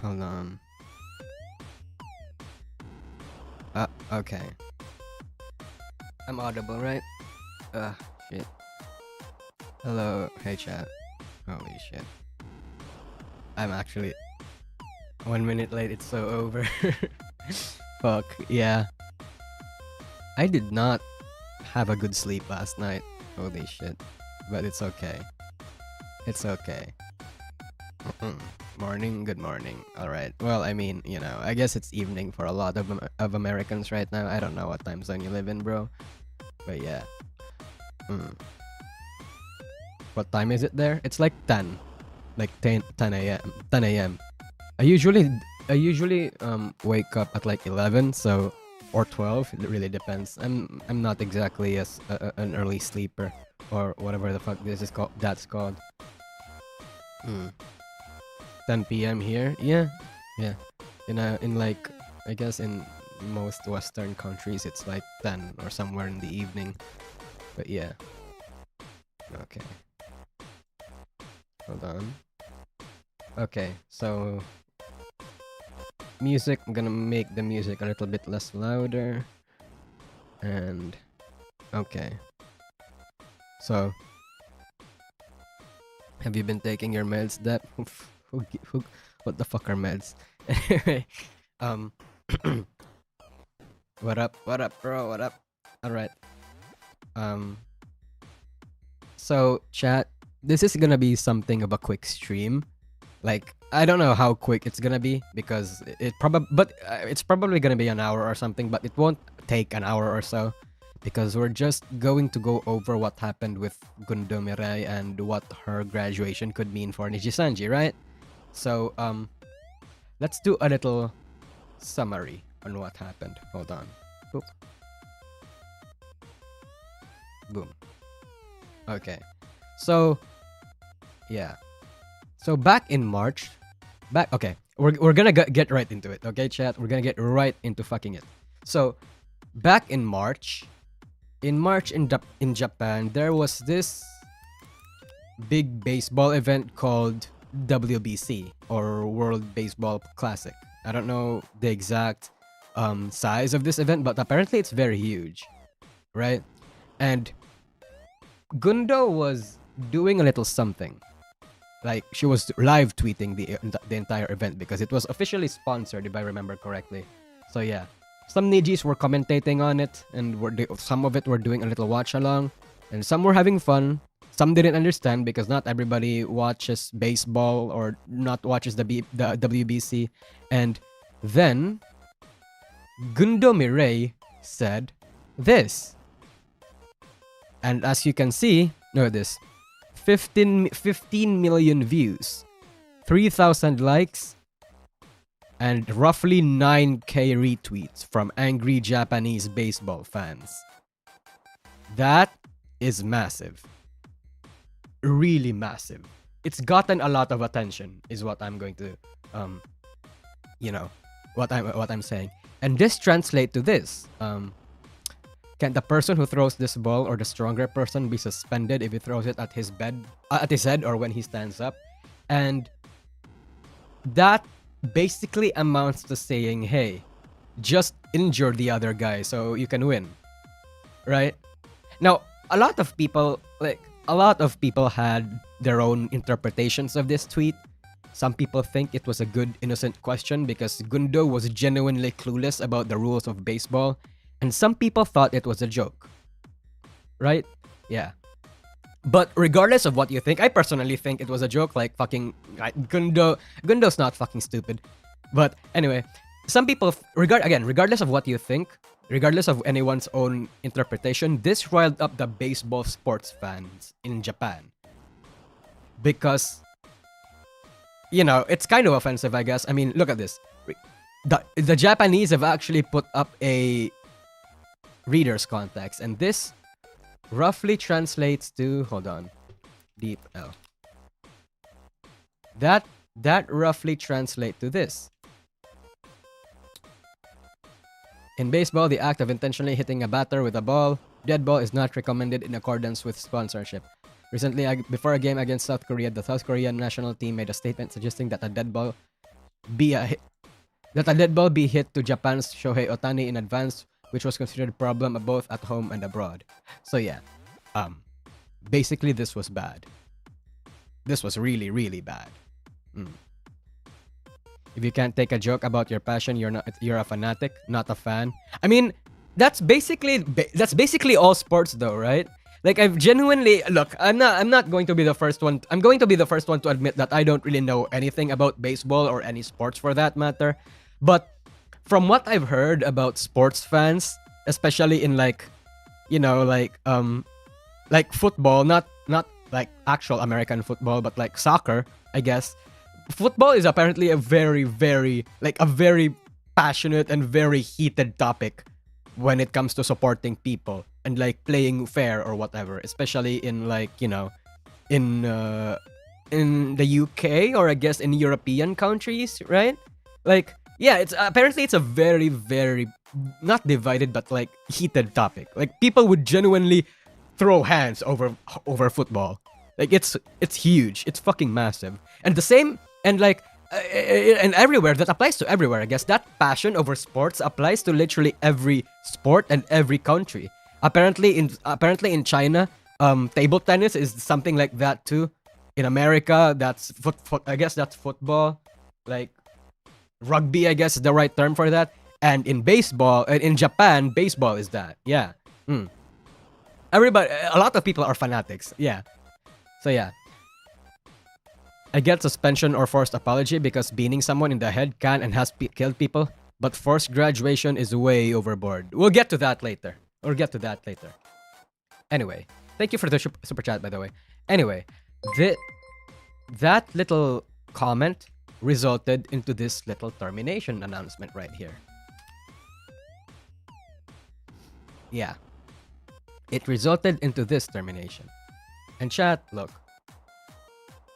Hold on. Okay. I'm audible, right? Shit. Hello, hey chat. Holy shit. I'm actually 1 minute late, it's so over. Fuck, yeah. I did not have a good sleep last night. Holy shit. But it's okay. It's okay. Morning, good morning. Alright. Well, I mean, you know, I guess it's evening for a lot of Americans right now. I don't know what time zone you live in, bro. But yeah. What time is it there? It's like 10. Like 10 a.m. 10 a.m. I usually wake up at like 11, so or 12, it really depends. I'm not exactly an early sleeper or whatever the fuck this is called. That's called. 10 p.m. here. Yeah. In like, I guess in most Western countries it's like 10 or somewhere in the evening. But yeah. Okay. Hold on. Okay, so music, I'm gonna make the music a little bit less louder. And okay. So have you been taking your meds, Dep? What the fuck are meds? Anyway, what up, bro? What up? Alright. So chat, this is gonna be something of a quick stream. Like, I don't know how quick it's gonna be because it's probably gonna be an hour or something, but it won't take an hour or so because we're just going to go over what happened with Gundou Mirai and what her graduation could mean for Nijisanji, right? So, let's do a little summary on what happened. Hold on. Boop. Boom. Okay. So, yeah. So back in March, okay, we're gonna get right into it, okay, chat? We're gonna get right into fucking it. So, back in March, in Japan, there was this big baseball event called WBC or World Baseball Classic. I don't know the exact size of this event, but apparently it's very huge, right? And Gundou was doing a little something. Like, she was live tweeting the entire event because it was officially sponsored, if I remember correctly. So yeah, some Nijis were commentating on it, and some of it were doing a little watch along, and some were having fun. Some didn't understand because not everybody watches baseball or not watches the WBC. And then Gundou Mirai said this, and as you can see, look at this. 15 million views, 3,000 likes, and roughly 9k retweets from angry Japanese baseball fans. That is massive. Really massive. It's gotten a lot of attention, is what I'm going to, what I'm saying. And this translates to this. Can the person who throws this ball or the stronger person be suspended if he throws it at his head or when he stands up? And that basically amounts to saying, hey, just injure the other guy so you can win. Right? Now, a lot of people had their own interpretations of this tweet. Some people think it was a good, innocent question because Gundou was genuinely clueless about the rules of baseball. And some people thought it was a joke. Right? Yeah. But regardless of what you think, I personally think it was a joke. Like, fucking Gundou's not fucking stupid. But anyway, some people, regardless of what you think, regardless of anyone's own interpretation, this riled up the baseball sports fans in Japan. Because, it's kind of offensive, I guess. I mean, look at this. The Japanese have actually put up a reader's context, and this roughly translates to, hold on, deep L. That roughly translates to this. In baseball, the act of intentionally hitting a batter with a dead ball is not recommended in accordance with sponsorship. Recently, before a game against South Korea, the South Korean national team made a statement suggesting that a dead ball be a hit, that a dead ball be hit to Japan's Shohei Ohtani in advance, which was considered a problem both at home and abroad. So yeah, basically this was bad. This was really, really bad. If you can't take a joke about your passion, you're a fanatic, not a fan. I mean, that's basically all sports though, right? Like I've genuinely look, I'm not going to be the first one. I'm going to be the first one to admit that I don't really know anything about baseball or any sports for that matter. But from what I've heard about sports fans, especially in like football, not like actual American football, but like soccer, I guess. Football is apparently a very passionate and very heated topic when it comes to supporting people and like playing fair or whatever, especially in like in the UK or I guess in European countries, right? Like yeah, it's a very not divided but like heated topic. Like people would genuinely throw hands over football. Like it's huge. It's fucking massive. And the same and like and everywhere, that applies to everywhere. I guess that passion over sports applies to literally every sport and every country. Apparently in China, table tennis is something like that too. In America, that's I guess that's football. Like rugby, I guess is the right term for that. And in baseball, and in Japan, baseball is that. Yeah. Everybody, a lot of people are fanatics. Yeah. So yeah. I get suspension or forced apology because beating someone in the head can and has killed people, but forced graduation is way overboard. We'll get to that later. Anyway, thank you for the super chat, by the way. Anyway, that little comment resulted into this little termination announcement right here. Yeah. It resulted into this termination. And chat, look.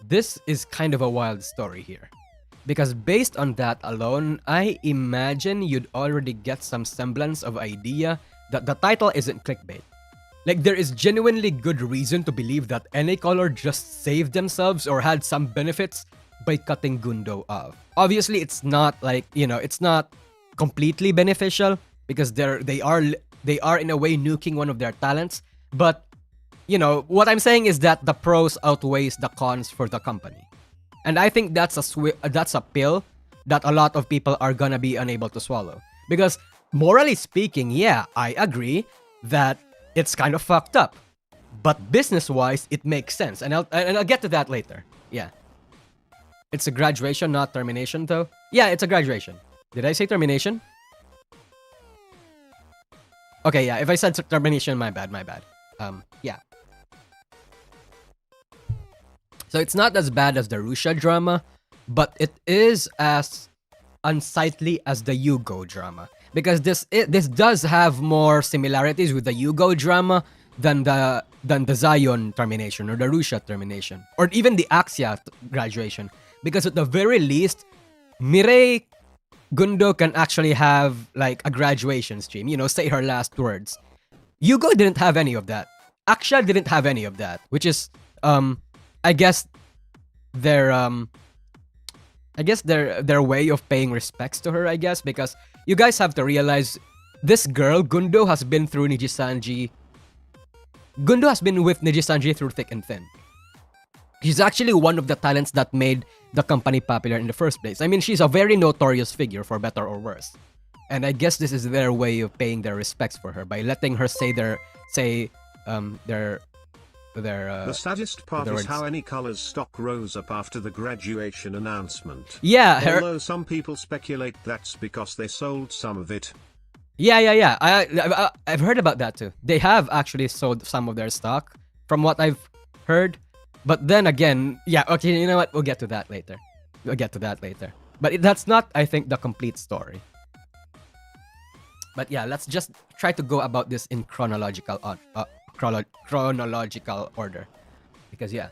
This is kind of a wild story here. Because based on that alone, I imagine you'd already get some semblance of idea that the title isn't clickbait. Like there is genuinely good reason to believe that any color just saved themselves or had some benefits by cutting Gundou off. Obviously, it's not like, it's not completely beneficial because they are in a way nuking one of their talents, but what I'm saying is that the pros outweighs the cons for the company. And I think that's a pill that a lot of people are gonna be unable to swallow. Because morally speaking, yeah, I agree that it's kind of fucked up. But business-wise, it makes sense. And I'll get to that later. Yeah. It's a graduation, not termination though. Yeah, it's a graduation. Did I say termination? Okay, yeah, if I said termination, my bad. Yeah. So it's not as bad as the Russia drama, but it is as unsightly as the Yugo drama. Because this does have more similarities with the Yugo drama than the Zion termination or the Russia termination. Or even the Axia graduation. Because at the very least, Mirai Gundou can actually have like a graduation stream, say her last words. Yugo didn't have any of that. Axia didn't have any of that, which is I guess their way of paying respects to her, I guess, because you guys have to realize this girl, Gundou, has been through Nijisanji. Gundou has been with Nijisanji through thick and thin. She's actually one of the talents that made the company popular in the first place. I mean, she's a very notorious figure, for better or worse. And I guess this is their way of paying their respects for her by letting her say the saddest part is how any color's stock rose up after the graduation announcement. Yeah, although some people speculate that's because they sold some of it. Yeah. I've heard about that too. They have actually sold some of their stock, from what I've heard. But then again, yeah, okay, you know what? We'll get to that later. But that's not, I think, the complete story. But yeah, let's just try to go about this in chronological order. Because yeah,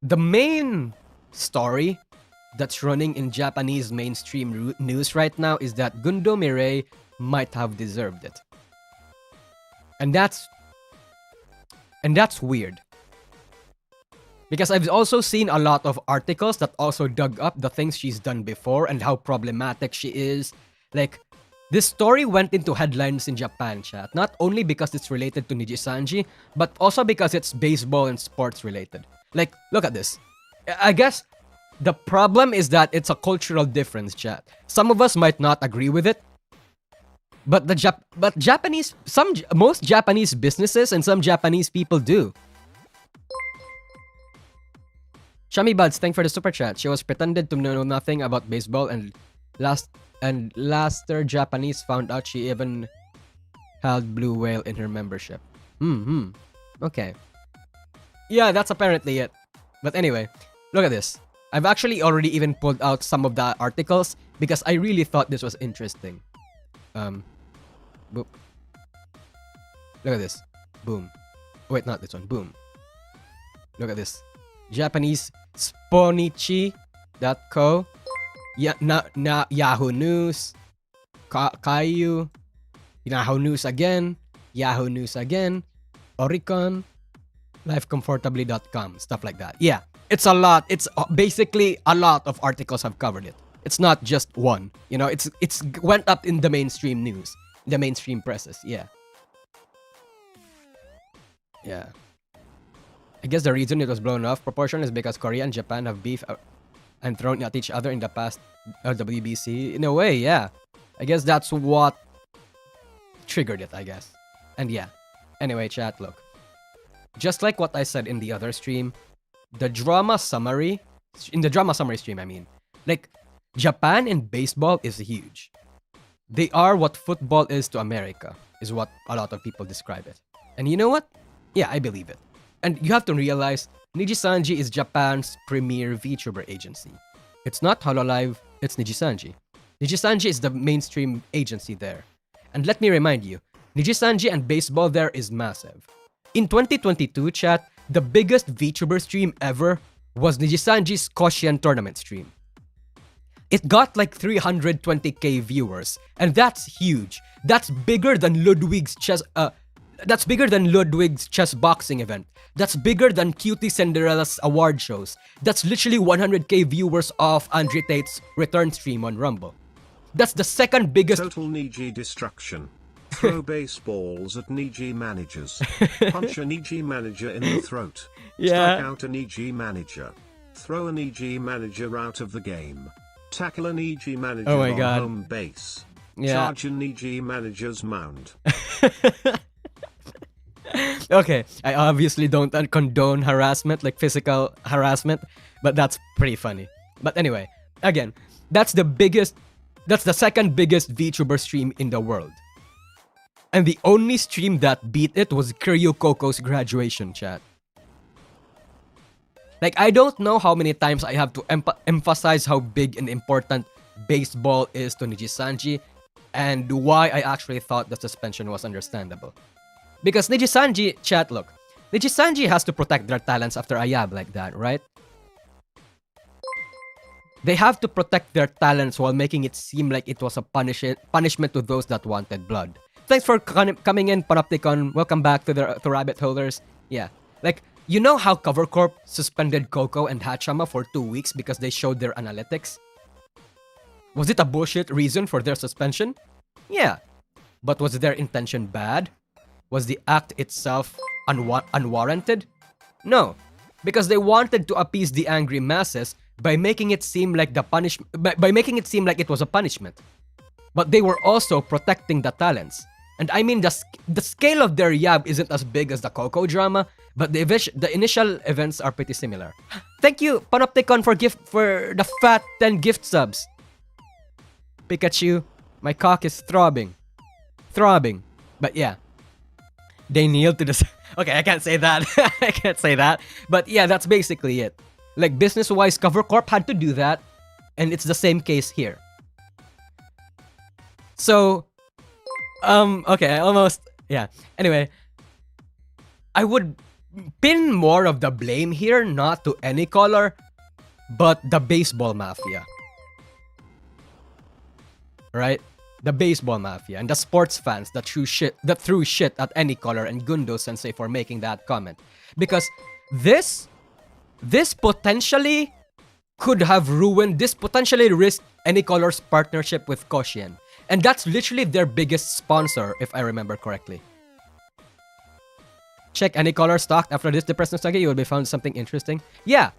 the main story that's running in Japanese mainstream news right now is that Gundou Mirai might have deserved it. And that's weird. Because I've also seen a lot of articles that also dug up the things she's done before and how problematic she is. Like, this story went into headlines in Japan, chat. Not only because it's related to Nijisanji, but also because it's baseball and sports related. Like, look at this. I guess the problem is that it's a cultural difference, chat. Some of us might not agree with it, but most Japanese businesses and some Japanese people do. Shami Buds, thank for the super chat. She was pretended to know nothing about baseball and laster Japanese found out she even held Blue Whale in her membership. Okay. Yeah, that's apparently it. But anyway, look at this. I've actually already even pulled out some of the articles because I really thought this was interesting. Boop. Look at this. Boom. Wait, not this one. Boom. Look at this. Japanese Sponichi.co. Yahoo News. Kaiyu. Yahoo News again. Yahoo News again. Oricon. Lifecomfortably.com. Stuff like that. Yeah. It's a lot. It's basically a lot of articles have covered it. It's not just one. You know, it's went up in the mainstream news. The mainstream presses. Yeah. Yeah. I guess the reason it was blown off proportion is because Korea and Japan have beef and thrown at each other in the past WBC. In a way, yeah. I guess that's what triggered it, I guess. And yeah. Anyway, chat, look. Just like what I said in the other stream, in the drama summary stream, I mean, like, Japan and baseball is huge. They are what football is to America, is what a lot of people describe it. And you know what? Yeah, I believe it. And you have to realize, Nijisanji is Japan's premier VTuber agency. It's not Hololive, it's Nijisanji. Nijisanji is the mainstream agency there. And let me remind you, Nijisanji and baseball there is massive. In 2022, chat, the biggest VTuber stream ever was Nijisanji's Koshien tournament stream. It got like 320k viewers, and that's huge. That's bigger than Ludwig's chess boxing event. That's bigger than Cutie Cinderella's award shows. That's literally 100k viewers of Andre Tate's return stream on Rumble. That's the second biggest. Total Niji destruction. Throw baseballs at Niji managers. Punch a Niji manager in the throat. Yeah. Strike out a Niji manager. Throw a Niji manager out of the game. Tackle a Niji manager on home base. Yeah. Charge a Niji manager's mound. Okay, I obviously don't condone harassment, like physical harassment, but that's pretty funny. But anyway, again, that's the second biggest VTuber stream in the world. And the only stream that beat it was Kiryu Koko's graduation, chat. Like, I don't know how many times I have to emphasize how big and important baseball is to Nijisanji and why I actually thought the suspension was understandable. Because Nijisanji, chat, look, Nijisanji has to protect their talents after a yab like that, right? They have to protect their talents while making it seem like it was a punishment to those that wanted blood. Thanks for coming in, Panopticon. Welcome back to the Rabbit Holders. Yeah, like, you know how Cover Corp suspended Coco and Hachama for 2 weeks because they showed their analytics? Was it a bullshit reason for their suspension? Yeah. But was their intention bad? Was the act itself unwarranted? No. Because they wanted to appease the angry masses by making it seem like by making it seem like it was a punishment. But they were also protecting the talents. And I mean, the scale of their yab isn't as big as the Coco drama, but the initial events are pretty similar. Thank you, Panopticon, for the fat 10 gift subs. Pikachu, my cock is throbbing. But yeah, they kneeled to the... Okay, I can't say that. I can't say that. But yeah, that's basically it. Like, business-wise, Cover Corp had to do that, and it's the same case here. So, okay, almost, yeah. Anyway, I would pin more of the blame here, not to any color, but the baseball mafia. Right? The baseball mafia and the sports fans that threw shit at any color and Gundou Sensei for making that comment. Because this this potentially could have ruined, this potentially risked Anycolor's partnership with Koshien. And that's literally their biggest sponsor, if I remember correctly. Check Anycolor stock after this depressed nostalgia, you will be found something interesting. Yeah,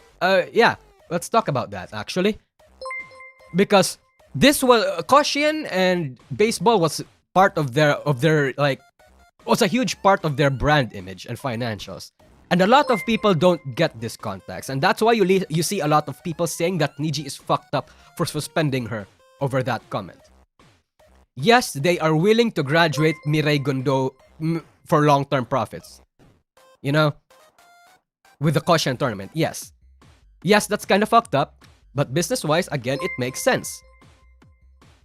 let's talk about that actually. Because this was, Koshien and baseball was part of their like, was a huge part of their brand image and financials. And a lot of people don't get this context. And that's why you see a lot of people saying that Niji is fucked up for suspending her over that comment. Yes, they are willing to graduate Mirai Gundou for long-term profits. You know? With the Koshien tournament, yes. Yes, that's kind of fucked up. But business-wise, again, it makes sense.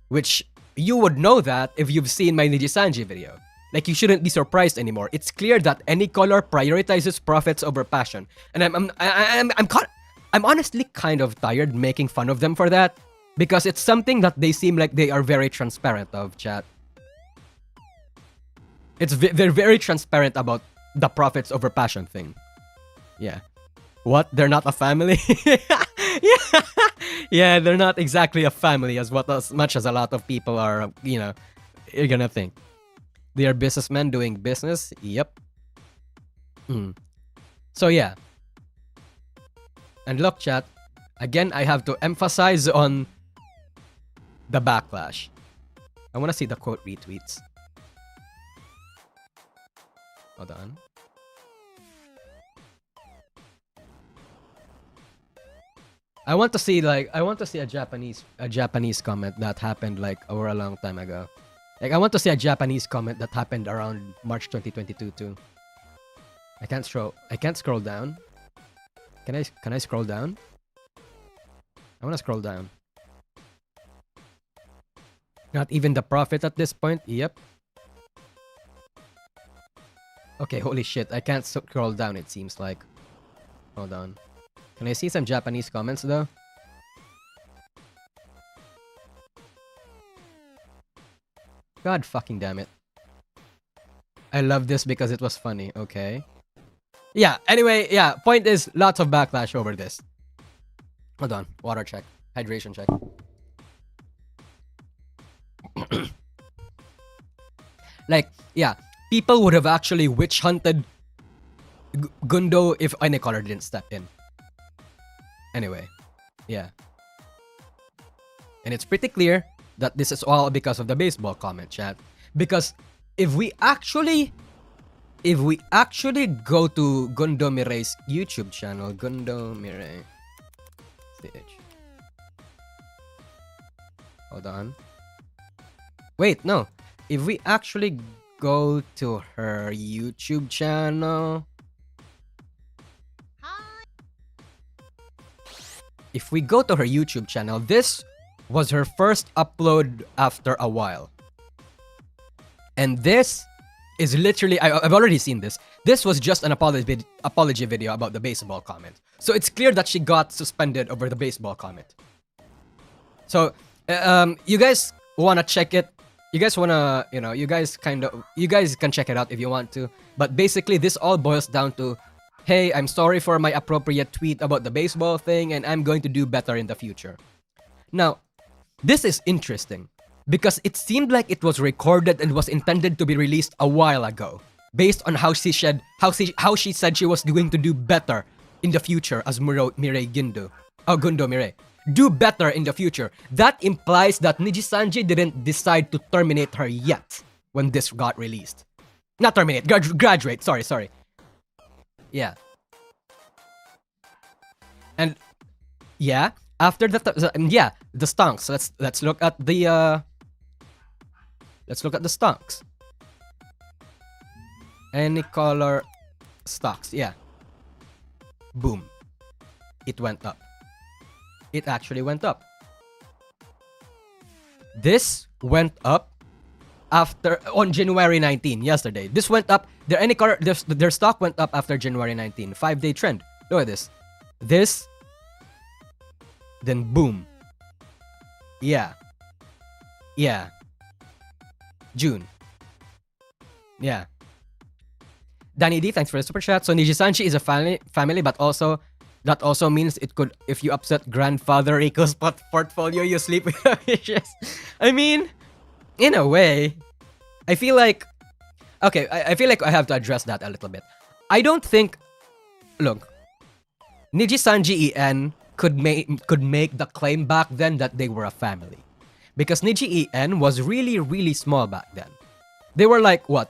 Which, you would know that if you've seen my Nijisanji video. Like, you shouldn't be surprised anymore. It's clear that Anycolor prioritizes profits over passion. And I'm honestly kind of tired making fun of them for that. Because it's something that they seem like they are very transparent of, chat. They're very transparent about the profits over passion thing. Yeah. What? They're not a family? Yeah. Yeah, they're not exactly a family as much as a lot of people are, you know, you're gonna think. They are businessmen doing business? Yep. So yeah. And look, chat. Again, I have to emphasize on the backlash. I want to see the quote retweets. Hold on. I want to see a Japanese comment that happened like over a long time ago. Like, I want to see a Japanese comment that happened around March 2022 too. I can't scroll down. Can I scroll down? I want to scroll down. Not even the profit at this point? Yep. Okay, holy shit. I can't scroll down, it seems like. Hold on. Can I see some Japanese comments though? God fucking damn it. I love this because it was funny. Okay. Yeah, anyway, yeah. Point is, lots of backlash over this. Hold on. Water check. Hydration check. Like, yeah. People would have actually witch hunted Gundou if Anycolor didn't step in. Anyway. Yeah. And it's pretty clear that this is all because of the baseball comment, chat. Because if we actually go to Gundou Mirai's YouTube channel, Gundou Mirai stage. Hold on. Wait, no. If we actually go to her YouTube channel. Hi. If we go to her YouTube channel, this was her first upload after a while. And this is literally, I've already seen this. This was just an apology video about the baseball comment. So it's clear that she got suspended over the baseball comment. So, you guys want to check it. You guys want to, you guys can check it out if you want to. But basically, this all boils down to, hey, I'm sorry for my appropriate tweet about the baseball thing, and I'm going to do better in the future. Now, this is interesting because it seemed like it was recorded and was intended to be released a while ago, based on how she said she was going to do better in the future as Mirai Gundou Mirai. Do better in the future. That implies that Nijisanji didn't decide to terminate her yet when this got released. Not terminate, graduate. Sorry. Yeah. And yeah, after the stonks. Let's look at the stonks. Anycolor stocks. Yeah. Boom. It went up. It actually went up. This went up on January 19, yesterday. This went up. Their stock went up after January 19. 5-day trend. Look at this. This. Then boom. Yeah. June. Yeah. Danny D, thanks for the super chat. So Nijisanji is a family, but also That also means it could, if you upset grandfather equals portfolio, you sleep with wishes. I mean, in a way, I feel like, okay, I feel like I have to address that a little bit. I don't think, look, Nijisanji En could make the claim back then that they were a family. Because Niji En was really, really small back then. They were like, what,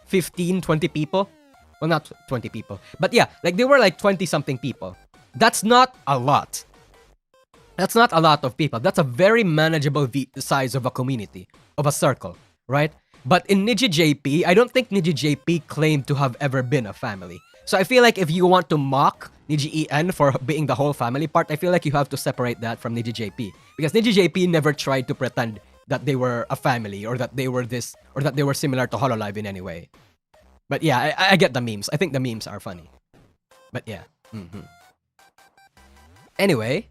15, 20 people? Well, not 20 people. But yeah, like they were like 20-something people. That's not a lot. That's not a lot of people. That's a very manageable size of a community, of a circle, right? But in Niji JP, I don't think Niji JP claimed to have ever been a family. So I feel like if you want to mock Niji En for being the whole family part, I feel like you have to separate that from Niji JP. Because Niji JP never tried to pretend that they were a family or that they were this or that they were similar to Hololive in any way. But yeah, I get the memes. I think the memes are funny. But yeah. Anyway.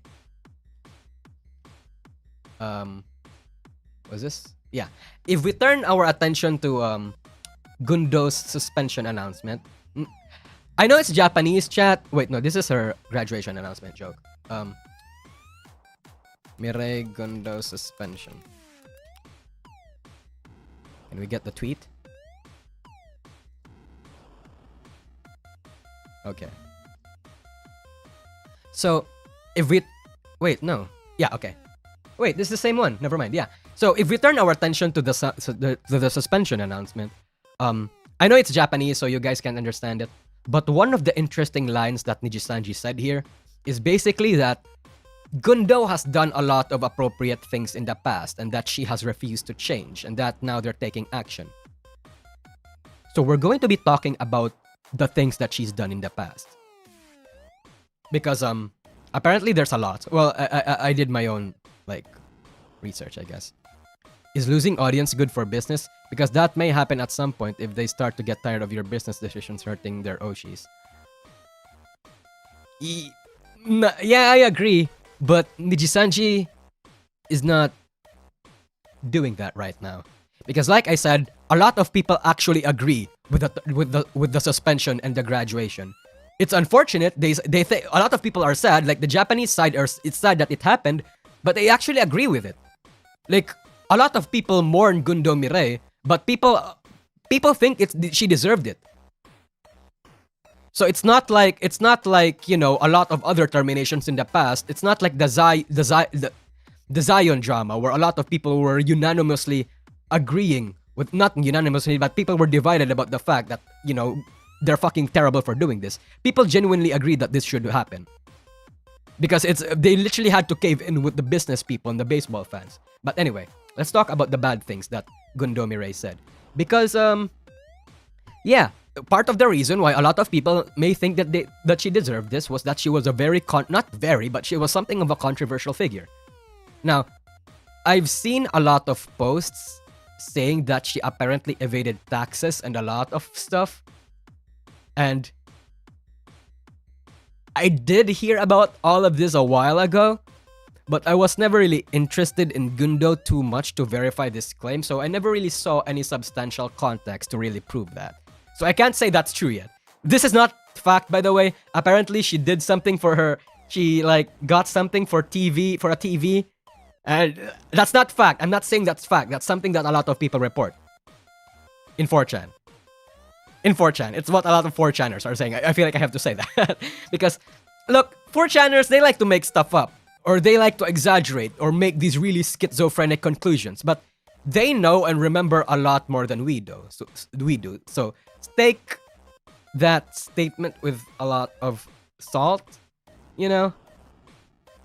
Was this? Yeah. If we turn our attention to Gundou's suspension announcement. I know it's Japanese, chat. Wait, no, this is her graduation announcement joke. Mirai Gundou suspension. Can we get the tweet? Okay. So, if we... Wait, no. Yeah, okay. Wait, this is the same one. Never mind. Yeah. So, if we turn our attention to the suspension announcement, I know it's Japanese, so you guys can understand it. But one of the interesting lines that Nijisanji said here is basically that Gundou has done a lot of appropriate things in the past and that she has refused to change and that now they're taking action. So we're going to be talking about the things that she's done in the past. Because apparently there's a lot. Well, I did my own like research, I guess. Is losing audience good for business? Because that may happen at some point if they start to get tired of your business decisions hurting their Oshis. Yeah, I agree. But Nijisanji is not doing that right now. Because like I said, a lot of people actually agree with the suspension and the graduation. It's unfortunate. They think a lot of people are sad. Like the Japanese side, it's sad that it happened, but they actually agree with it. Like a lot of people mourn Gundou Mirai, but people think she deserved it. So it's not like you know a lot of other terminations in the past. It's not like the Zion drama where a lot of people were unanimously agreeing with, not unanimously, but people were divided about the fact that you know they're fucking terrible for doing this. People genuinely agreed that this should happen because they literally had to cave in with the business people and the baseball fans. But anyway, let's talk about the bad things that Gundou Mirai said because yeah. Part of the reason why a lot of people may think that she deserved this was that she was a but she was something of a controversial figure. Now, I've seen a lot of posts saying that she apparently evaded taxes and a lot of stuff. And I did hear about all of this a while ago, but I was never really interested in Gundou too much to verify this claim, so I never really saw any substantial context to really prove that. So I can't say that's true yet. This is not fact, by the way. Apparently, she did something for her. She like got something for a TV, and that's not fact. I'm not saying that's fact. That's something that a lot of people report in 4chan. In 4chan, it's what a lot of 4chaners are saying. I feel like I have to say that because look, 4chaners, they like to make stuff up or they like to exaggerate or make these really schizophrenic conclusions, but they know and remember a lot more than we do. So take that statement with a lot of salt, you know?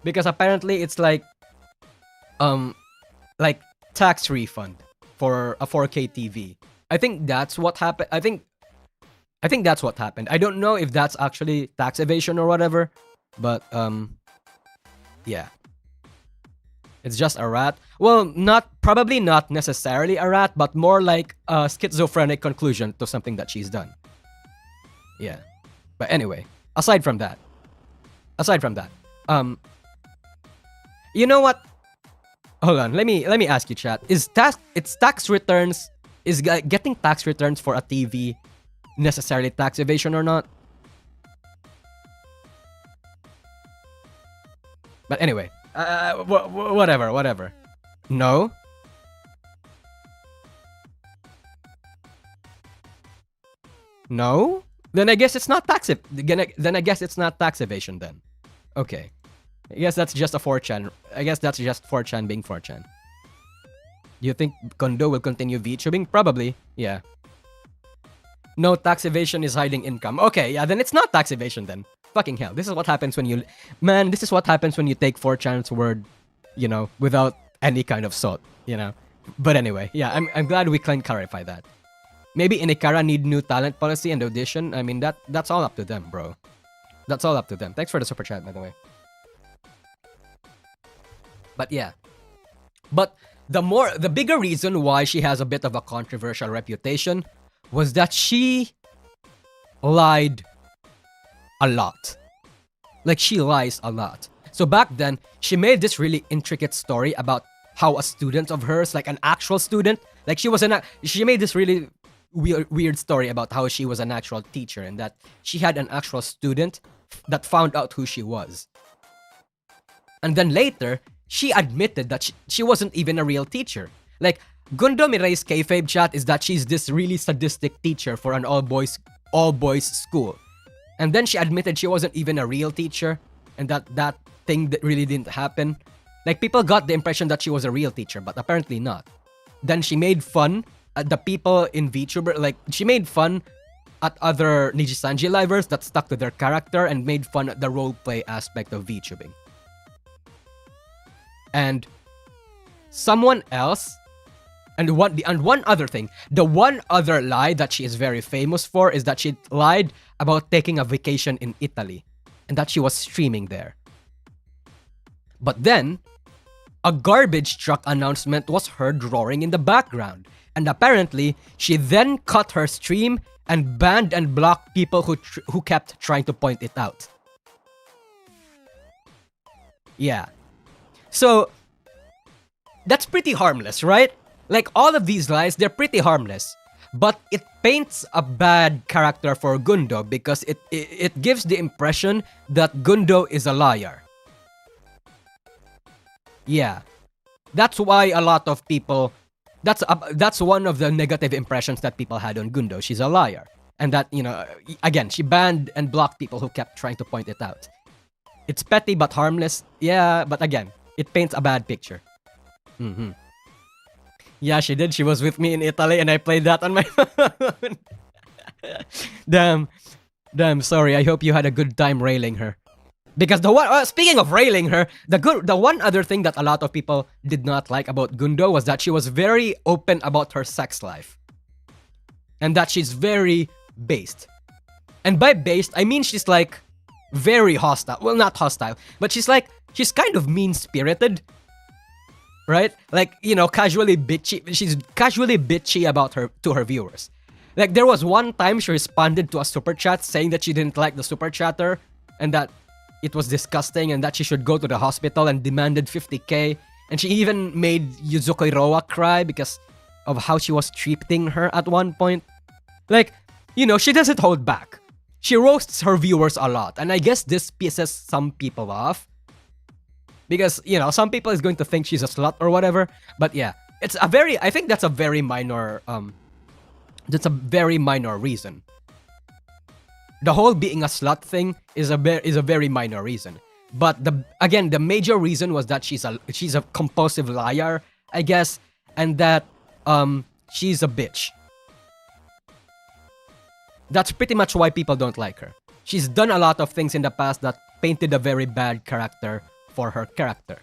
Because apparently it's like tax refund for a 4K TV. I think that's what happened. I think that's what happened. I don't know if that's actually tax evasion or whatever, but yeah. It's just a rat. Well, probably not necessarily a rat, but more like a schizophrenic conclusion to something that she's done. Yeah. But anyway, aside from that, you know what? Hold on, let me ask you, chat. Is getting tax returns for a TV necessarily tax evasion or not? But anyway, whatever. No. No? Then I guess it's not tax. Then I guess it's not tax evasion then. Okay. I guess that's just a 4chan. I guess that's just 4chan being 4chan. Do you think Gundou will continue VTubing? Probably. Yeah. No, tax evasion is hiding income. Okay, yeah, then it's not tax evasion then. Fucking hell. This is what happens when you... Man, this is what happens when you take 4chan's word, you know, without any kind of salt, you know. But anyway, yeah, I'm glad we can clarify that. Maybe Inikara need new talent policy and audition. I mean, that's all up to them, bro. That's all up to them. Thanks for the super chat, by the way. But yeah. But the bigger reason why she has a bit of a controversial reputation was that she lied a lot. Like, she lies a lot. So back then, she made this really intricate story about how a student of hers, like an actual student, like she made this really weird story about how she was an actual teacher and that she had an actual student that found out who she was. And then later, she admitted that she wasn't even a real teacher. Like, Gundou Mirai's kayfabe chat is that she's this really sadistic teacher for an all-boys school. And then she admitted she wasn't even a real teacher and that thing that really didn't happen. Like, people got the impression that she was a real teacher, but apparently not. Then she made fun at the people in VTuber, like, she made fun at other Nijisanji livers that stuck to their character and made fun at the roleplay aspect of VTubing. And someone else, and one other thing, the one other lie that she is very famous for is that she lied about taking a vacation in Italy and that she was streaming there. But then, a garbage truck announcement was heard roaring in the background, and apparently, she then cut her stream and banned and blocked people who kept trying to point it out. Yeah. So, that's pretty harmless, right? Like, all of these lies, they're pretty harmless. But it paints a bad character for Gundou because it gives the impression that Gundou is a liar. Yeah. That's why a lot of people... That's one of the negative impressions that people had on Gundou. She's a liar. And that, you know, again, she banned and blocked people who kept trying to point it out. It's petty but harmless. Yeah, but again, it paints a bad picture. Mm-hmm. Yeah, she did. She was with me in Italy and I played that on my phone. Damn, sorry. I hope you had a good time railing her. Because speaking of railing her, the one other thing that a lot of people did not like about Gundou was that she was very open about her sex life. And that she's very based. And by based, I mean she's like very hostile. Well, not hostile, but she's kind of mean-spirited. Right? Like, you know, casually bitchy. She's casually bitchy about to her viewers. Like, there was one time she responded to a super chat saying that she didn't like the super chatter and that it was disgusting and that she should go to the hospital and demanded 50k. And she even made Yuzuko Iroha cry because of how she was treating her at one point. Like, you know, she doesn't hold back. She roasts her viewers a lot. And I guess this pisses some people off. Because, you know, some people is going to think she's a slut or whatever. But yeah, I think that's a very minor, reason. The whole being a slut thing is a very minor reason. But the major reason was that she's a compulsive liar, I guess, and that she's a bitch. That's pretty much why people don't like her. She's done a lot of things in the past that painted a very bad character for her character.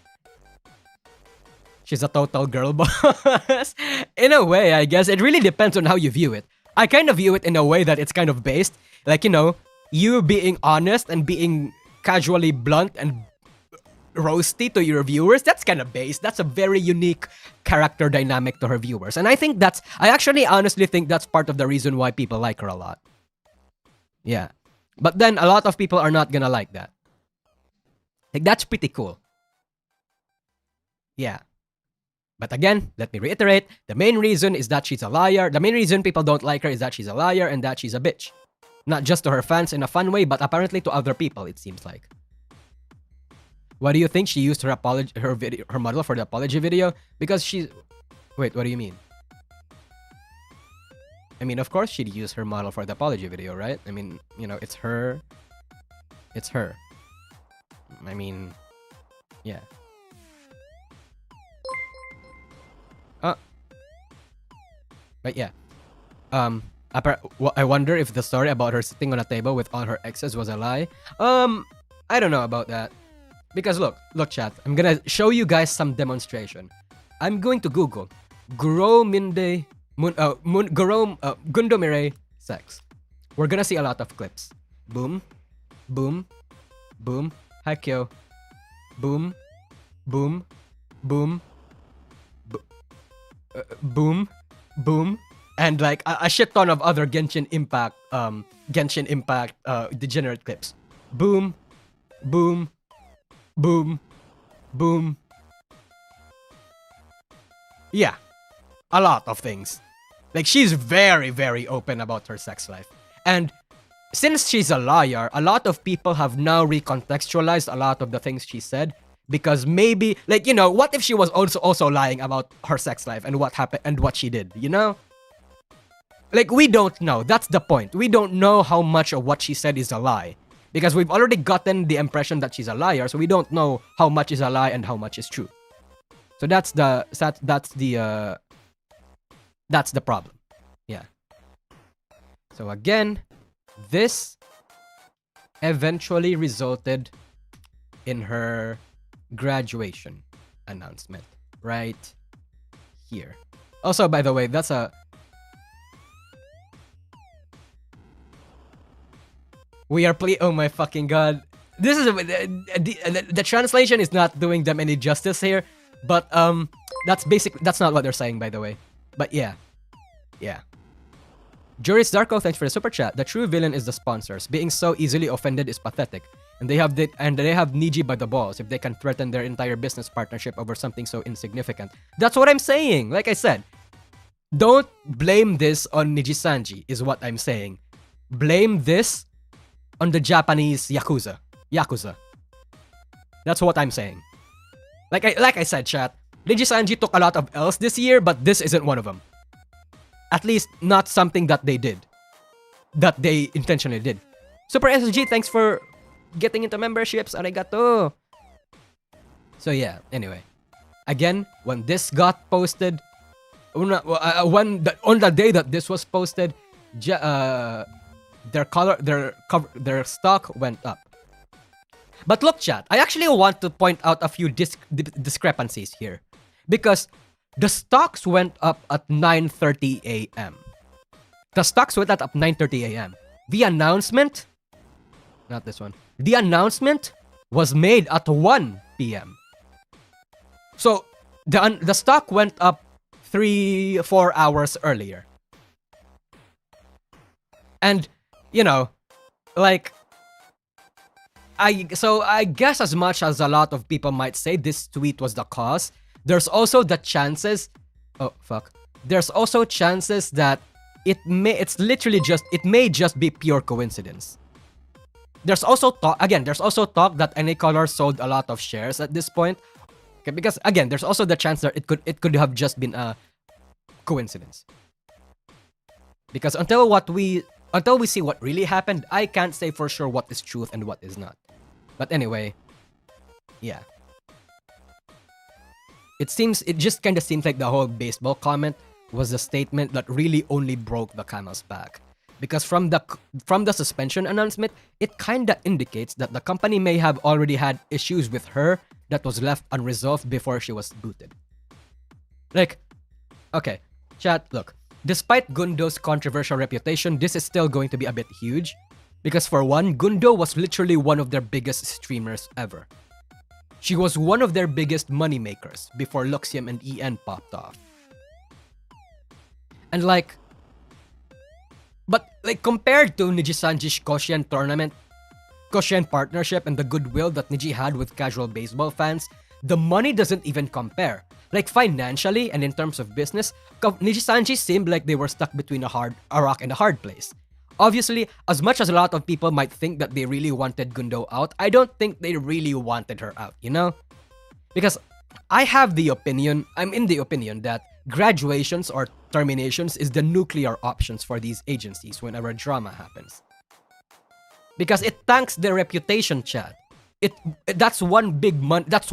She's a total girl boss. In a way, I guess. It really depends on how you view it. I kind of view it in a way that it's kind of based. Like, you know, you being honest and being casually blunt and roasty to your viewers, that's kind of based. That's a very unique character dynamic to her viewers. And I actually honestly think that's part of the reason why people like her a lot. Yeah. But then a lot of people are not gonna like that. Like, that's pretty cool. Yeah. But again, let me reiterate, the main reason is that she's a liar. The main reason people don't like her is that she's a liar and that she's a bitch. Not just to her fans in a fun way, but apparently to other people, it seems like. Why do you think she used her model for the apology video? Because she's... Wait, what do you mean? I mean, of course she'd use her model for the apology video, right? I mean, you know, it's her. It's her. I mean, yeah. But yeah. I wonder if the story about her sitting on a table with all her exes was a lie. I don't know about that. Because look chat, I'm gonna show you guys some demonstration. I'm going to Google Gundou Mirai sex. We're gonna see a lot of clips. Boom, boom, boom, Hakyo. Boom, boom, boom, boom, boom, and like a shit ton of other Genshin Impact degenerate clips. Boom, boom, boom, boom. Yeah, a lot of things. Like, she's very, very open about her sex life. And since she's a liar, a lot of people have now recontextualized a lot of the things she said. Because maybe, like, you know, what if she was also lying about her sex life and what happened and what she did, you know? Like, we don't know. That's the point. We don't know how much of what she said is a lie. Because we've already gotten the impression that she's a liar, so we don't know how much is a lie and how much is true. So that's the problem. Yeah. So again, this eventually resulted in her graduation announcement right here. Also, by the way, that's a... We are oh my fucking god. This is the translation is not doing them any justice here, but that's not what they're saying, by the way. But yeah. Juris Darko, thanks for the super chat. The true villain is the sponsors. Being so easily offended is pathetic. And they have Niji by the balls if they can threaten their entire business partnership over something so insignificant. That's what I'm saying. Like I said, don't blame this on Nijisanji, is what I'm saying. Blame this on the Japanese Yakuza. That's what I'm saying. Like I said, chat, Nijisanji took a lot of L's this year, but this isn't one of them. At least not something that they did. That they intentionally did. Super SSG, thanks for getting into memberships. Arigato. So yeah, anyway. Again, when this got posted, on the day that this was posted, their stock went up. But look, chat, I actually want to point out a few discrepancies here. Because the stocks went up at 9:30 a.m. The stocks went up at 9:30 a.m. The announcement, not this one, the announcement was made at 1 p.m. So the stock went up 3-4 hours earlier. And, you know, like, I guess as much as a lot of people might say this tweet was the cause, there's also the chances, there's also chances that it may just be pure coincidence. There's also talk that any color sold a lot of shares at this point. Okay, because again, there's also the chance that it could have just been a coincidence. Because until we see what really happened, I can't say for sure what is truth and what is not. But anyway, yeah. It just kind of seems like the whole baseball comment was a statement that really only broke the camel's back. Because from the suspension announcement, it kinda indicates that the company may have already had issues with her that was left unresolved before she was booted. Like, okay, chat, look. Despite Gundou's controversial reputation, this is still going to be a bit huge. Because for one, Gundou was literally one of their biggest streamers ever. She was one of their biggest money makers before Luxium and EN popped off. And compared to Nijisanji's Koshien tournament, Koshien partnership and the goodwill that Niji had with casual baseball fans, the money doesn't even compare. Like financially and in terms of business, Nijisanji seemed like they were stuck between a rock and a hard place. obviously, as much as a lot of people might think that they really wanted Gundou out, I don't think they really wanted her out, you know? Because I'm in the opinion that graduations or terminations is the nuclear options for these agencies whenever drama happens. Because it tanks their reputation, Chad. That's one less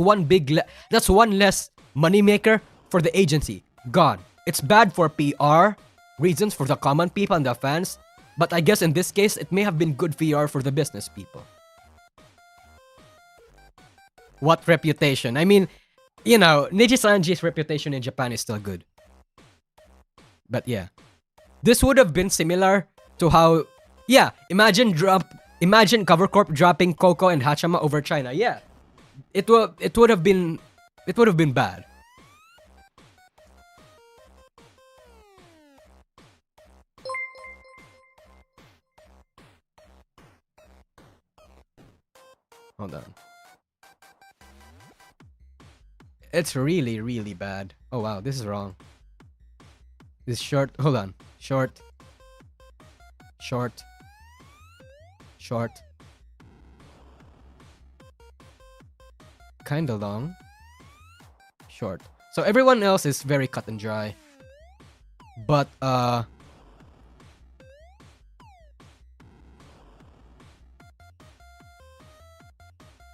moneymaker for the agency. Gone. It's bad for PR reasons for the common people and the fans, but I guess in this case it may have been good PR for the business people. What reputation? I mean, you know, Nijisanji's reputation in Japan is still good. But yeah. This would have been similar to how, yeah, imagine Cover Corp dropping Coco and Hachama over China. Yeah. It would have been bad. Hold on. It's really, really bad. Oh wow, this is wrong. This short. Hold on. Short. Kinda long. Short. So everyone else is very cut and dry. But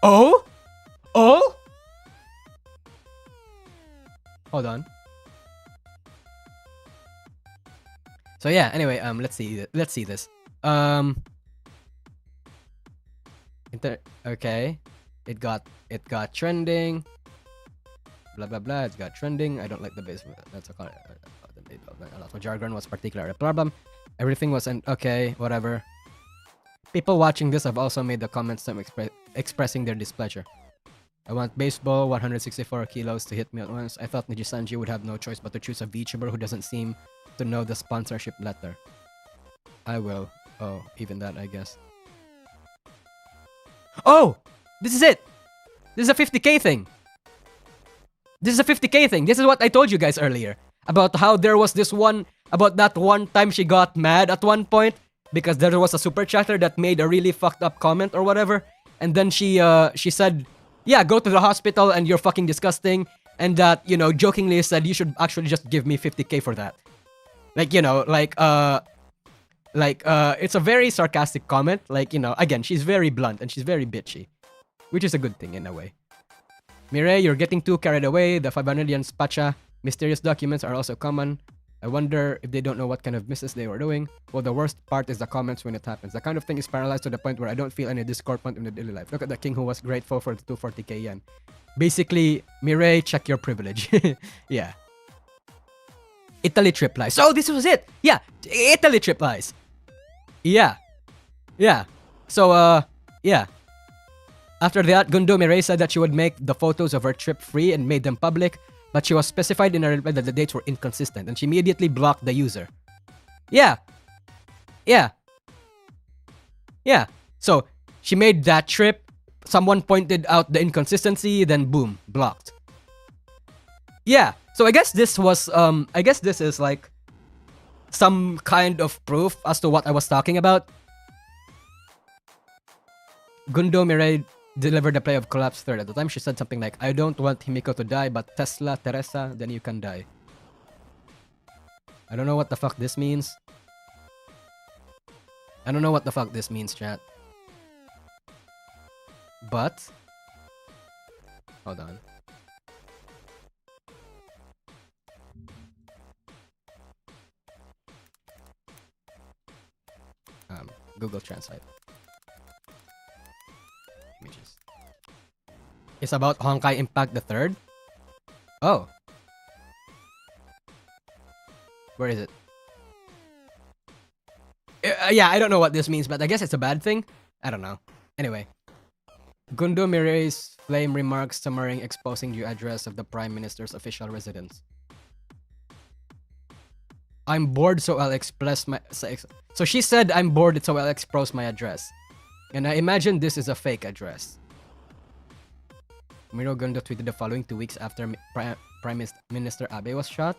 Oh? Hold on. So yeah, anyway, let's see this. Okay. It got trending. Blah blah blah. It's got trending. I don't like the base. That's a lot of jargon was particularly a problem. Everything was okay, whatever. People watching this have also made the comments some expressing their displeasure. I want baseball 164 kilos to hit me at once. I thought Nijisanji would have no choice but to choose a VTuber who doesn't seem to know the sponsorship letter. I will. Oh, even that, I guess. Oh! This is it! This is a 50k thing! This is a 50k thing! This is what I told you guys earlier. About how there was this one... About that one time she got mad at one point. Because there was a super chatter that made a really fucked up comment or whatever. And then she said... Yeah, go to the hospital and you're fucking disgusting. And that, you know, jokingly said you should actually just give me 50k for that. Like, you know, it's a very sarcastic comment. Like, you know, again, she's very blunt and she's very bitchy. Which is a good thing in a way. Mirai, you're getting too carried away. The 500 yen spacha. Mysterious documents are also common. I wonder if they don't know what kind of business they were doing. Well, the worst part is the comments when it happens. The kind of thing is paralyzed to the point where I don't feel any discomfort in the daily life. Look at the king who was grateful for the 240k yen. Basically, Mirai, check your privilege. Yeah. Italy trip lies. Oh, this was it! Yeah, Italy trip lies. Yeah. Yeah. So, yeah. After that, Gundou Mirai said that she would make the photos of her trip free and made them public. But she was specified in her reply that the dates were inconsistent and she immediately blocked the user. Yeah. Yeah. Yeah. So, she made that trip, someone pointed out the inconsistency, then boom, blocked. Yeah. So I guess this was, I guess this is like some kind of proof as to what I was talking about. Gundou Mirai delivered the play of collapse third. At the time, she said something like, I don't want Himiko to die, but Tesla, Teresa, then you can die. I don't know what the fuck this means. I don't know what the fuck this means, chat. But... Hold on. Google Translate. Images. It's about Honkai Impact the Third. Oh. Where is it? Yeah, I don't know what this means, but I guess it's a bad thing. I don't know. Anyway. Gundou Mirai's flame remarks summarizing exposing the address of the Prime Minister's official residence. I'm bored, so I'll express my... So she said, I'm bored, so I'll expose my address. And I imagine this is a fake address. Miro Gundou tweeted the following 2 weeks after Prime Minister Abe was shot.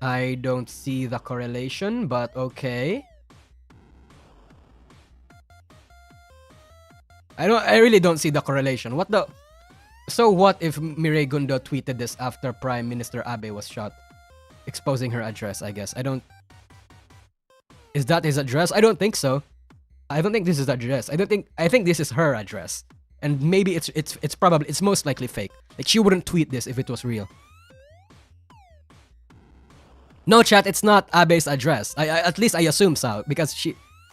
I don't see the correlation, but okay. I really don't see the correlation. What the? So what if Mirai Gundou tweeted this after Prime Minister Abe was shot, exposing her address? I guess I don't. Is that his address? I don't think so. I don't think this is the address. I think this is her address, and maybe it's most likely fake. Like she wouldn't tweet this if it was real. No, chat, it's not Abe's address. At least I assume so because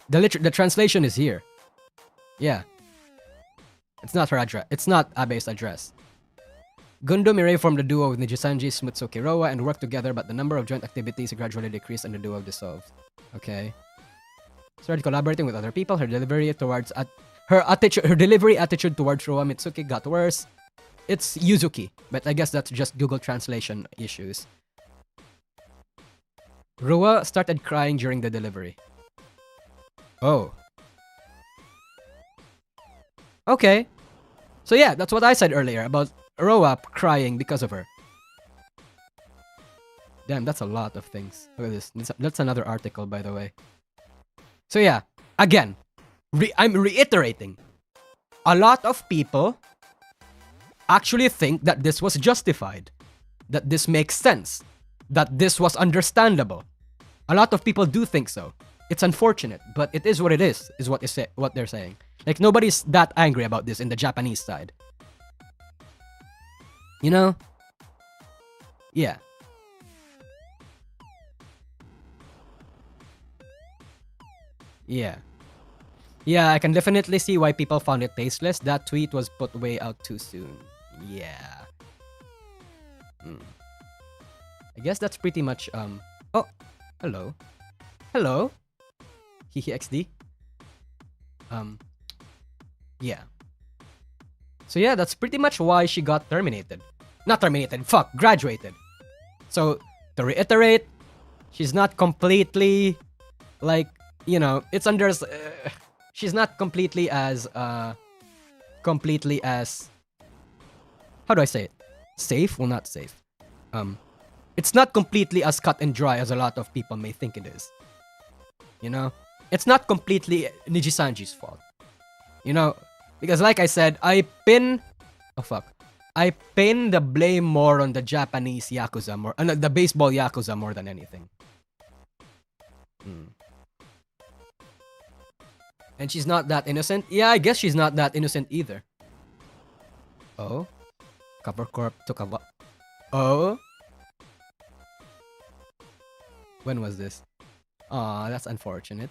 the translation is here. Yeah. It's not her address. It's not Abe's address. Gundou Mirai formed a duo with Nijisanji Smutsuki Roa and worked together, but the number of joint activities gradually decreased and the duo dissolved. Okay. Started collaborating with other people. Her delivery attitude towards Roa Mitsuki got worse. It's Yuzuki, but I guess that's just Google translation issues. Roa started crying during the delivery. Oh. Okay. So yeah, that's what I said earlier about Roa crying because of her. Damn, that's a lot of things. Look at this. That's another article, by the way. So yeah, again, I'm reiterating. A lot of people actually think that this was justified. That this makes sense. That this was understandable. A lot of people do think so. It's unfortunate, but it is what it is what they're saying. Like, nobody's that angry about this in the Japanese side. You know? Yeah. Yeah. Yeah, I can definitely see why people found it tasteless. That tweet was put way out too soon. Yeah. I guess that's pretty much, Oh, hello. Hello. Hihi XD. Yeah. So yeah, that's pretty much why she got terminated. Not terminated, fuck, graduated. So, to reiterate, she's not completely, like, you know, it's under, she's not completely as, how do I say it? Safe? Well, not safe. It's not completely as cut and dry as a lot of people may think it is. You know? It's not completely Nijisanji's fault. You know? Because like I said, I pin the blame more on the Japanese Yakuza, the baseball Yakuza more than anything. And she's not that innocent? Yeah, I guess she's not that innocent either. Oh? Cover Corp took a lot. Oh? When was this? Aw, that's unfortunate.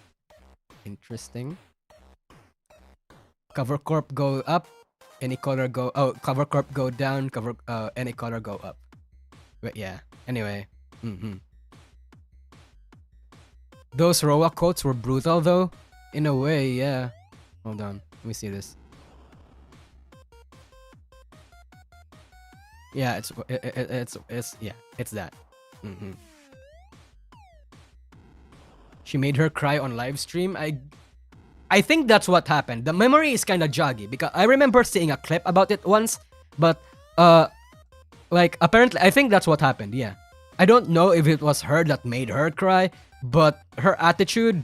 Interesting. Cover Corp go up, any color go... Oh, Cover Corp go down, any color go up. But yeah, anyway. Those Roa quotes were brutal though. In a way, yeah. Hold on, let me see this. Yeah, it's that. She made her cry on live stream. I think that's what happened. The memory is kind of joggy because I remember seeing a clip about it once, but like apparently I think that's what happened. Yeah, I don't know if it was her that made her cry, but her attitude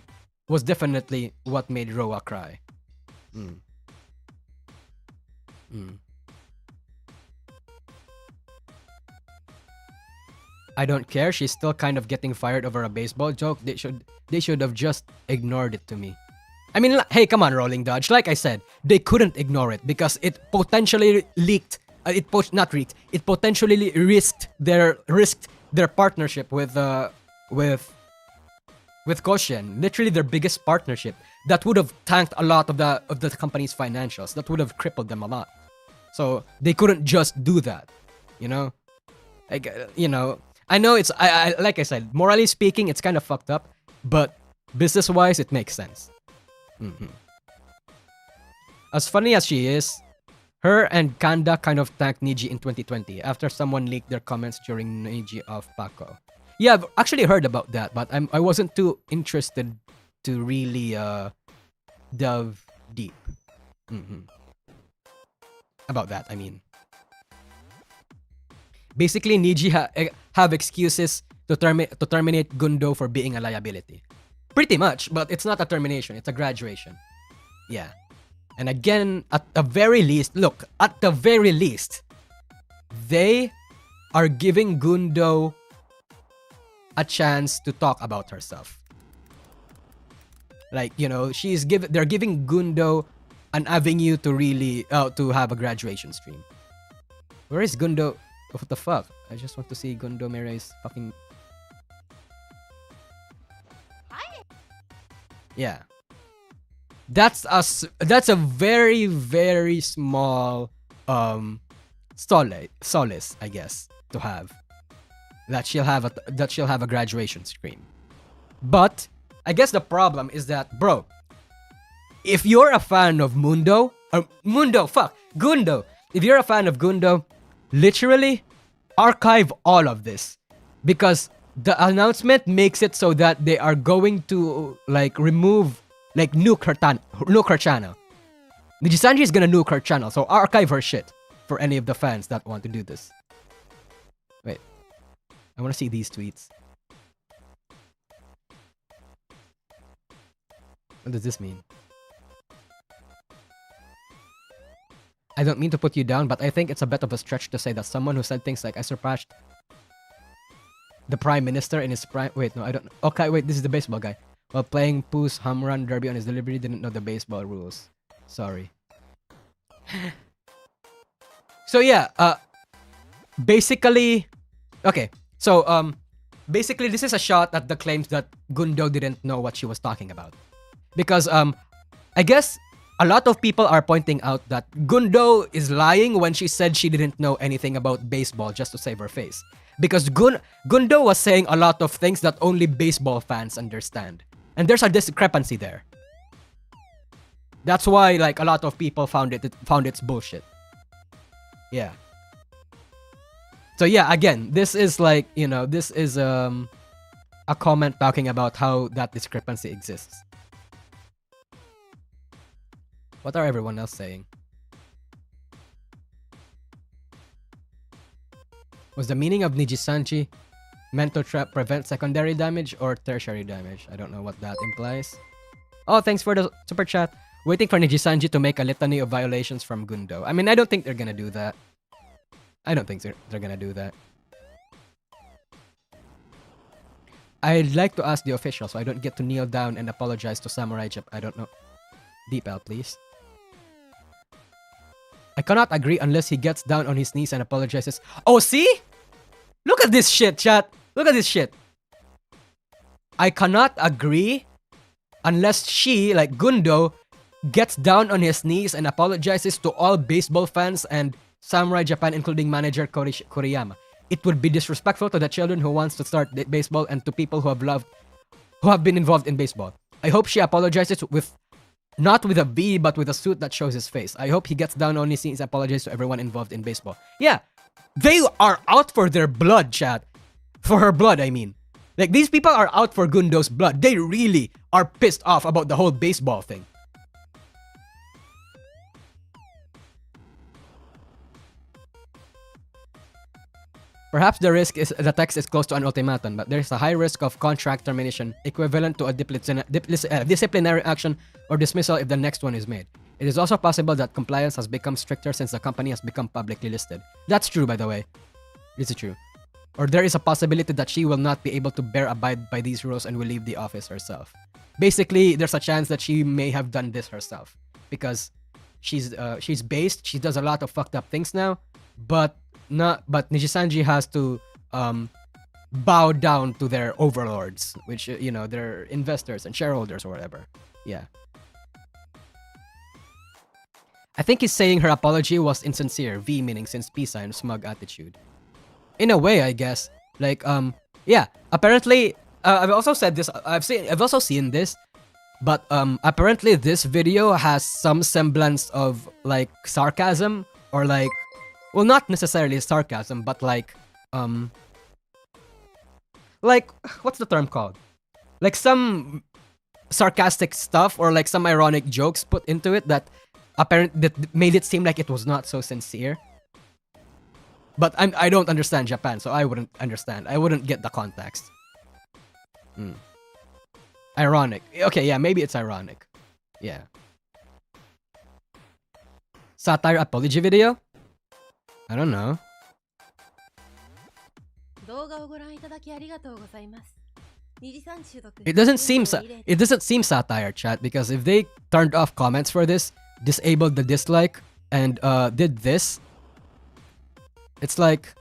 was definitely what made Roa cry. I don't care. She's still kind of getting fired over a baseball joke. They should have just ignored it to me. I mean, hey, come on, Rolling Dodge. Like I said, they couldn't ignore it because it potentially leaked. It potentially risked their partnership with Koshin. Literally their biggest partnership. That would have tanked a lot of the company's financials. That would have crippled them a lot. So they couldn't just do that. You know, like I know it's I like I said, morally speaking, it's kind of fucked up, but business-wise, it makes sense. As funny as she is, her and Kanda kind of tanked Niji in 2020 after someone leaked their comments during Niji of Paco. Yeah, I've actually heard about that, but I wasn't too interested to really delve deep about that. I mean, basically Niji have excuses to terminate Gundou for being a liability. Pretty much, but it's not a termination, it's a graduation. Yeah. And again, at the very least, look, at the very least, they are giving Gundou a chance to talk about herself. Like, you know, they're giving Gundou an avenue to really to have a graduation stream. Where is Gundou? What the fuck? I just want to see Gundou Mirai's fucking. Hi. Yeah. That's a very, very small solace, I guess, to have. That she'll have a graduation stream. But I guess the problem is that, bro, if you're a fan of Gundou, if you're a fan of Gundou, literally archive all of this, because the announcement makes it so that they are going to like remove, like nuke her channel. Nijisanji is gonna nuke her channel, so archive her shit for any of the fans that want to do this. Wait, I want to see these tweets. What does this mean? I don't mean to put you down, but I think it's a bit of a stretch to say that someone who said things like, I surpassed the Prime Minister in his prime... Wait, no, I don't... Okay, wait, this is the baseball guy. While playing Pooh's home run derby on his delivery, didn't know the baseball rules. Sorry. So yeah, basically... Okay, so basically this is a shot at the claims that Gundou didn't know what she was talking about. Because I guess a lot of people are pointing out that Gundou is lying when she said she didn't know anything about baseball just to save her face. Because Gundou was saying a lot of things that only baseball fans understand. And there's a discrepancy there. That's why like a lot of people found it's bullshit. Yeah. So yeah, again, this is like, you know, this is a comment talking about how that discrepancy exists. What are everyone else saying? Was the meaning of Nijisanji meant to prevent secondary damage or tertiary damage? I don't know what that implies. Oh, thanks for the super chat. Waiting for Nijisanji to make a litany of violations from Gundou. I mean, I don't think they're gonna do that. I don't think they're gonna do that. I'd like to ask the official so I don't get to kneel down and apologize to Samurai Jap. I don't know. Deepel, please. I cannot agree unless he gets down on his knees and apologizes. Oh, see? Look at this shit, chat. Look at this shit. I cannot agree unless she, like Gundou, gets down on his knees and apologizes to all baseball fans and Samurai Japan, including manager Koriyama. It would be disrespectful to the children who wants to start baseball and to people who have been involved in baseball. I hope she apologizes not with a V, but with a suit that shows his face. I hope he gets down on his knees and apologizes to everyone involved in baseball. Yeah, they are out for their blood, chat. For her blood, I mean. Like, these people are out for Gundou's blood. They really are pissed off about the whole baseball thing. Perhaps the text is close to an ultimatum, but there's a high risk of contract termination equivalent to a disciplinary action or dismissal if the next one is made. It is also possible that compliance has become stricter since the company has become publicly listed. That's true, by the way. This is true. Or there is a possibility that she will not be able to abide by these rules and will leave the office herself. Basically, there's a chance that she may have done this herself because she's based. She does a lot of fucked up things now, but Nijisanji has to bow down to their overlords, which, you know, they're investors and shareholders or whatever. Yeah. I think he's saying her apology was insincere, V meaning since peace sign, smug attitude. In a way, I guess. Like, yeah, apparently, I've also said this, I've also seen this, but apparently this video has some semblance of, like, sarcasm, or like, well, not necessarily sarcasm, but like, what's the term called? Like some sarcastic stuff or like some ironic jokes put into it that made it seem like it was not so sincere. But I don't understand Japan, so I wouldn't understand. I wouldn't get the context. Ironic. Okay, yeah, maybe it's ironic. Yeah. Satire apology video? I don't know. It doesn't seem satire, chat, because if they turned off comments for this, disabled the dislike, and did this, it's like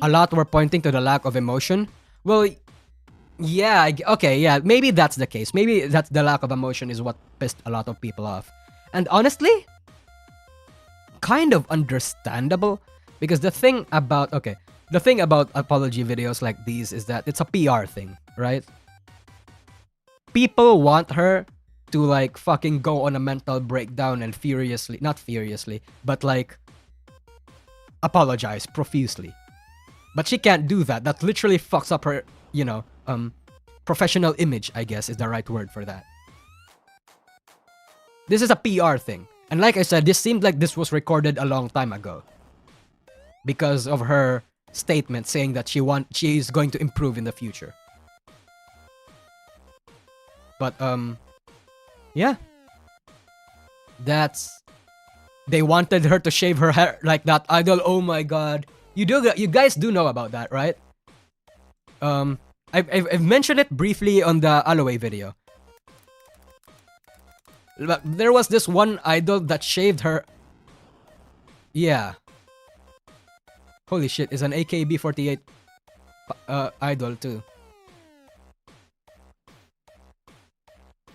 a lot were pointing to the lack of emotion. Well, yeah, okay, yeah, maybe that's the case. Maybe that's the lack of emotion is what pissed a lot of people off. And honestly, kind of understandable, because the thing about apology videos like these is that it's a PR thing, right? People want her to like fucking go on a mental breakdown and not furiously, but like apologize profusely. But she can't do that. That literally fucks up her, professional image, I guess is the right word for that. This is a PR thing. And like I said, this seemed like this was recorded a long time ago. Because of her statement saying that she is going to improve in the future. But yeah. They wanted her to shave her hair like that idol. Oh my god. You guys do know about that, right? I've mentioned it briefly on the Aloe video. But there was this one idol that shaved her. Yeah. Holy shit, is an AKB48 idol too.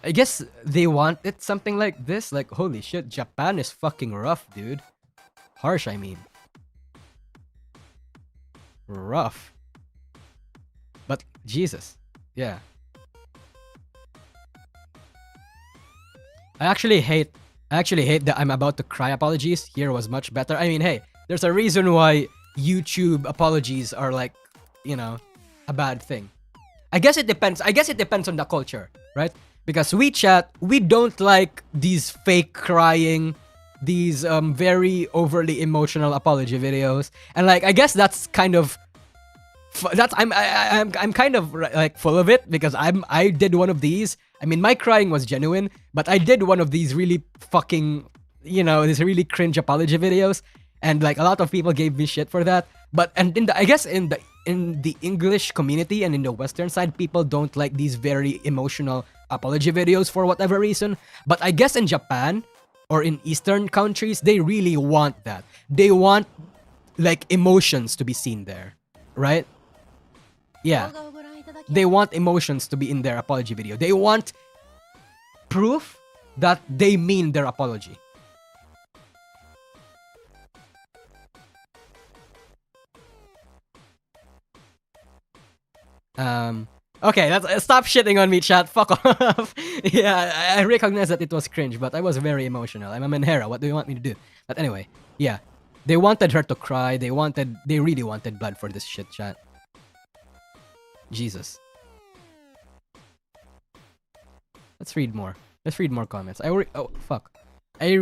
I guess they wanted something like this. Like, holy shit, Japan is fucking rough, dude. Harsh, I mean. Rough. But, Jesus. Yeah. I actually hate that I'm about to cry apologies. Here was much better. I mean, hey, there's a reason why YouTube apologies are like, a bad thing. I guess it depends on the culture, right? Because we don't like these fake crying, these very overly emotional apology videos. And like, I guess that's kind of I'm kind of like full of it because I did one of these. I mean, my crying was genuine, but I did one of these really fucking, these really cringe apology videos, and like a lot of people gave me shit for that. But I guess in the English community and in the Western side, people don't like these very emotional apology videos for whatever reason. But I guess in Japan or in Eastern countries, they really want that. They want like emotions to be seen there, right? Yeah. They want emotions to be in their apology video. They want proof that they mean their apology. Okay, stop shitting on me, chat. Fuck off. Yeah, I recognize that it was cringe, but I was very emotional. I'm a Menhera. What do you want me to do? But anyway, yeah. They wanted her to cry. They really wanted blood for this shit, chat. Jesus. Let's read more. Let's read more comments. Oh, fuck. Quote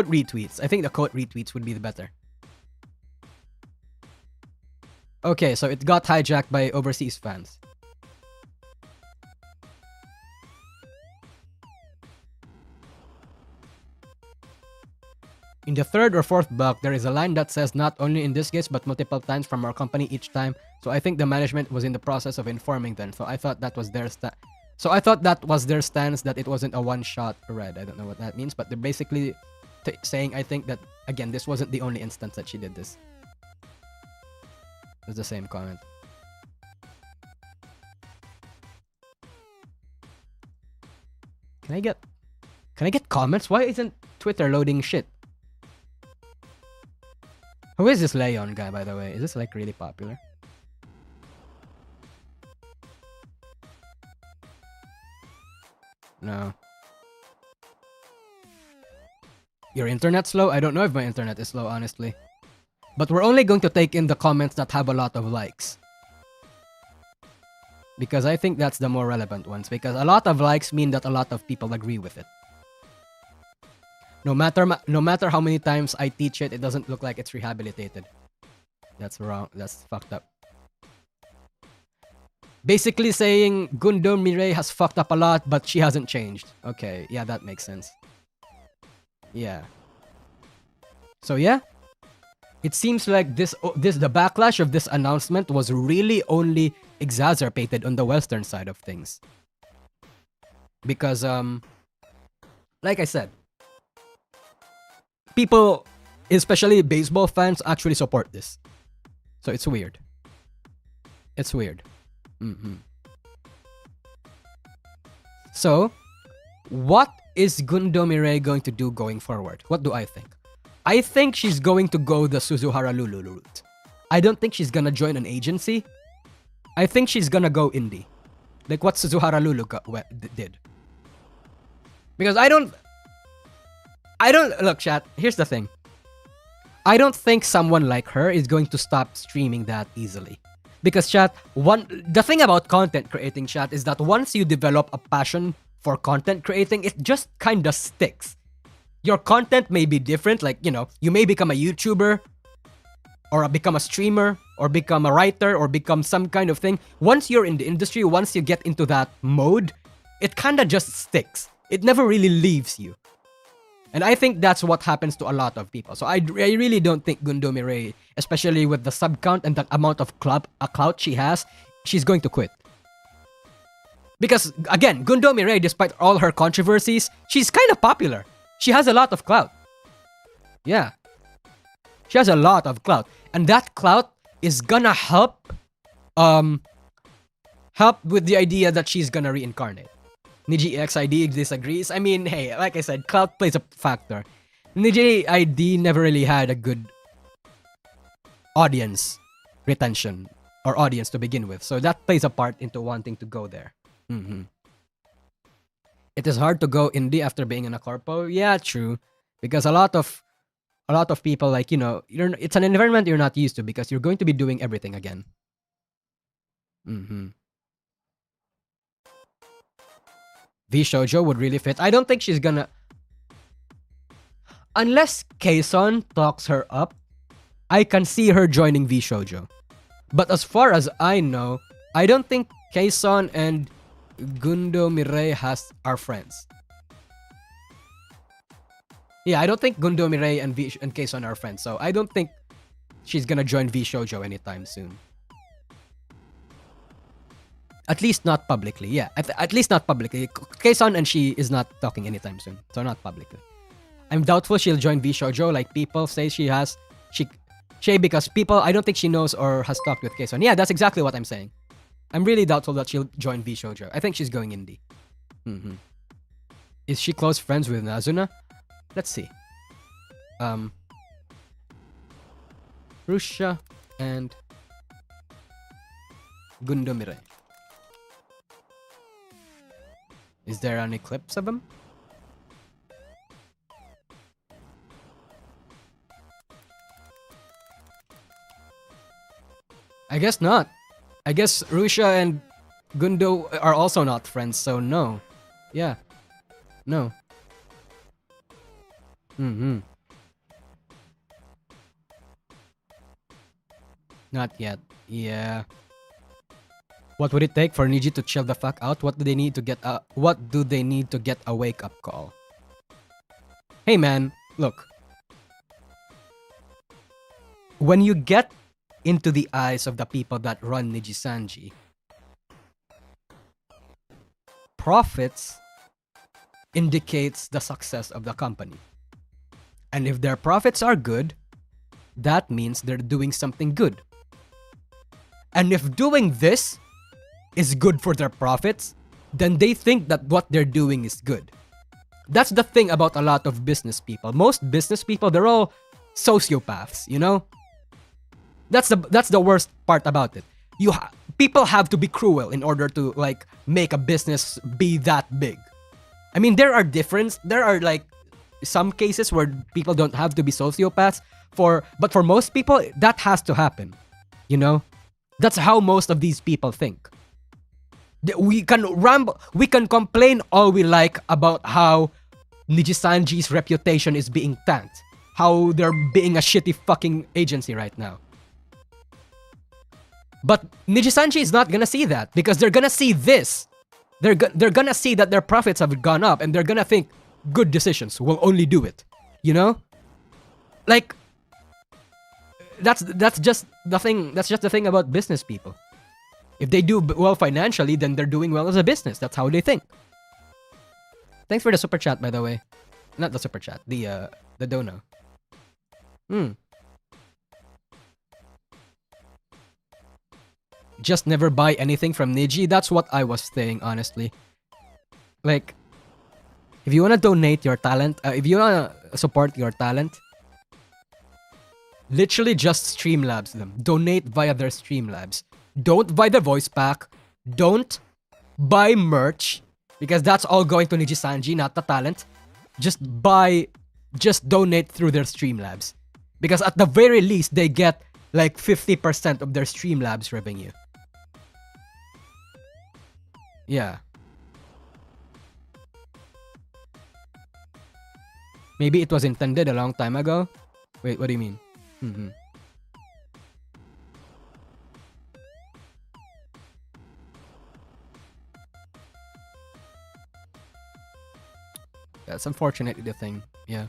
retweets. I think the quote retweets would be the better. Okay, so it got hijacked by overseas fans. In the third or fourth block, there is a line that says not only in this case, but multiple times from our company each time. So I think the management was in the process of informing them. So I thought that was their stance that it wasn't a one-shot red. I don't know what that means, but they're basically saying, I think that, again, this wasn't the only instance that she did this. It's the same comment. Can I get comments? Why isn't Twitter loading shit? Who is this Leon guy, by the way? Is this like really popular? No. Your internet slow? I don't know if my internet is slow, honestly. But we're only going to take in the comments that have a lot of likes. Because I think that's the more relevant ones. Because a lot of likes mean that a lot of people agree with it. No matter how many times I teach it, it doesn't look like it's rehabilitated. That's wrong. That's fucked up. Basically saying Gundou Mirai has fucked up a lot, but she hasn't changed. Okay, yeah, that makes sense. Yeah. So yeah, it seems like the backlash of this announcement was really only exacerbated on the Western side of things. Because like I said, people, especially baseball fans, actually support this. So it's weird. It's weird. So, what is Gundou Mirai going to do going forward? What do I think? I think she's going to go the Suzuhara Lulu route. I don't think she's gonna join an agency. I think she's gonna go indie. Like what Suzuhara Lulu did. Because I don't... Look, chat, here's the thing. I don't think someone like her is going to stop streaming that easily. Because chat, the thing about content creating, chat, is that once you develop a passion for content creating, it just kinda sticks. Your content may be different, like, you know, you may become a YouTuber, or become a streamer, or become a writer, or become some kind of thing. Once you're in the industry, once you get into that mode, it kinda just sticks. It never really leaves you. And I think that's what happens to a lot of people. So I really don't think Gundou Mirai, especially with the sub count and the amount of clout she has, she's going to quit. Because, again, Gundou Mirai, despite all her controversies, she's kind of popular. She has a lot of clout. Yeah. She has a lot of clout. And that clout is gonna help with the idea that she's gonna reincarnate. NijiXID disagrees. I mean, hey, like I said, clout plays a factor. NijiXID never really had a good audience retention or audience to begin with. So that plays a part into wanting to go there. It is hard to go indie after being in a corpo. Yeah, true. Because a lot of people, like, you know, it's an environment you're not used to because you're going to be doing everything again. V Shoujo would really fit. I don't think she's gonna... Unless Kason talks her up, I can see her joining V Shoujo. But as far as I know, I don't think Kason and Gundou Mirai are friends. Yeah, I don't think Gundou Mirai and Kason are friends, so I don't think she's gonna join V Shoujo anytime soon. At least not publicly, yeah. At least not publicly. Kason and she is not talking anytime soon, so not publicly. I'm doubtful she'll join V Shoujo, like people say she has. Because people, I don't think she knows or has talked with Kason. Yeah, that's exactly what I'm saying. I'm really doubtful that she'll join V Shoujo. I think she's going indie. Is she close friends with Nazuna? Let's see. Rusha and Gundou Mirai. Is there any clips of them? I guess not. I guess Rusha and Gundou are also not friends, so no. Yeah. No. Not yet. Yeah. What would it take for Niji to chill the fuck out? What do they need to get a wake-up call? Hey man, look. When you get into the eyes of the people that run Nijisanji, profits indicates the success of the company. And if their profits are good, that means they're doing something good. And if doing this is good for their profits, then they think that what they're doing is good. That's the thing about a lot of business people. Most business people, they're all sociopaths, you know? That's the worst part about it. People have to be cruel in order to, like, make a business be that big. I mean, there are like some cases where people don't have to be sociopaths, but for most people that has to happen. You know? That's how most of these people think. We can complain all we like about how Nijisanji's reputation is being tanked. How they're being a shitty fucking agency right now. But Nijisanji is not gonna see that because they're gonna see this. They're gonna see that their profits have gone up and they're gonna think good decisions will only do it. You know? Like, that's just the thing. That's just the thing about business people. If they do well financially, then they're doing well as a business. That's how they think. Thanks for the super chat, by the way. Not the super chat. The dono. Just never buy anything from Niji. That's what I was saying, honestly. Like, if you wanna donate your talent, if you wanna support your talent, literally just Streamlabs them. Donate via their Streamlabs. Don't buy the voice pack. Don't buy merch. Because that's all going to Nijisanji, not the talent. Just donate through their Streamlabs. Because at the very least, they get like 50% of their Streamlabs revenue. Yeah. Maybe it was intended a long time ago. Wait, what do you mean? That's unfortunately the thing. Yeah.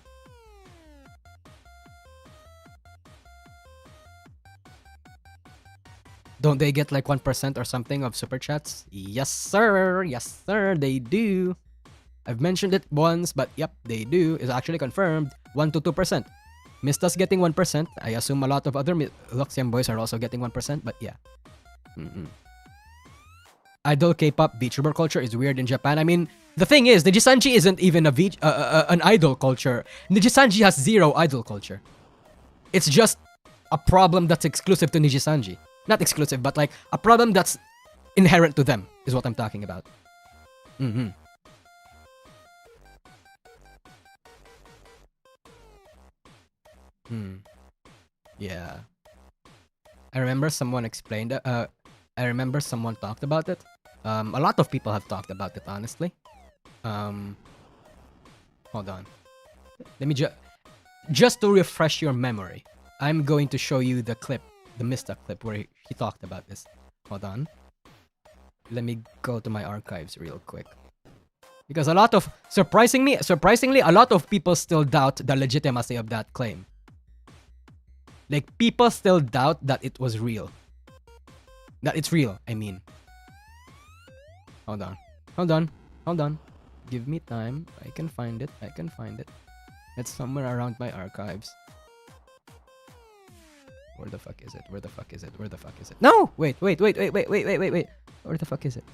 Don't they get like 1% or something of super chats? Yes, sir. Yes, sir. They do. I've mentioned it once, but yep, they do. It's actually confirmed. 1 to 2%. Mista's getting 1%. I assume a lot of other Luxian boys are also getting 1%, but yeah. Idol K-pop VTuber culture is weird in Japan. I mean, the thing is, Nijisanji isn't even an idol culture. Nijisanji has zero idol culture. It's just a problem that's exclusive to Nijisanji. Not exclusive, but like a problem that's inherent to them is what I'm talking about. Yeah. I remember someone explained it. I remember someone talked about it. A lot of people have talked about it, honestly. Hold on. Let me just to refresh your memory. I'm going to show you the clip, the Mista clip where he talked about this. Hold on. Let me go to my archives real quick. Because surprisingly, a lot of people still doubt the legitimacy of that claim. Like, people still doubt that it was real. That it's real, I mean. Hold on. Give me time. I can find it. It's somewhere around my archives. Where the fuck is it? No! Wait. Where the fuck is it?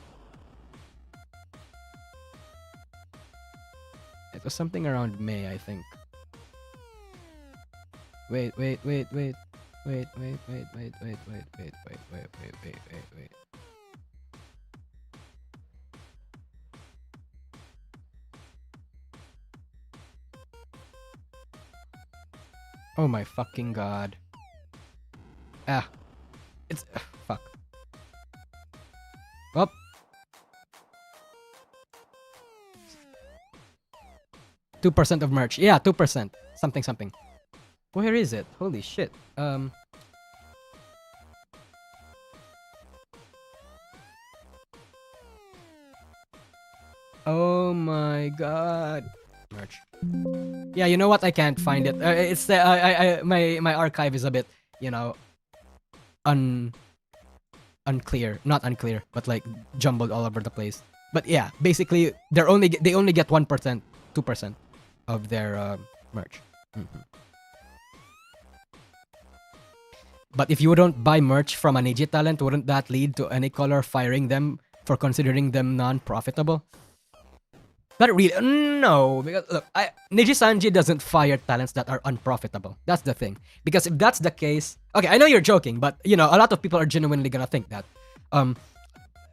It was something around May, I think. Wait. Oh my fucking god. It's fuck. Well, 2% of merch. Yeah, 2%. Something. Where is it? Holy shit. Oh my god. Merch. Yeah, you know what? I can't find it. It's my archive is a bit, unclear. Not unclear, but like jumbled all over the place. But yeah, basically they only get 1%, 2% of their merch. But if you don't buy merch from a Niji talent, wouldn't that lead to any color firing them for considering them non-profitable? Not really. No, because look, Nijisanji doesn't fire talents that are unprofitable. That's the thing. Because if that's the case, okay, I know you're joking, but a lot of people are genuinely gonna think that.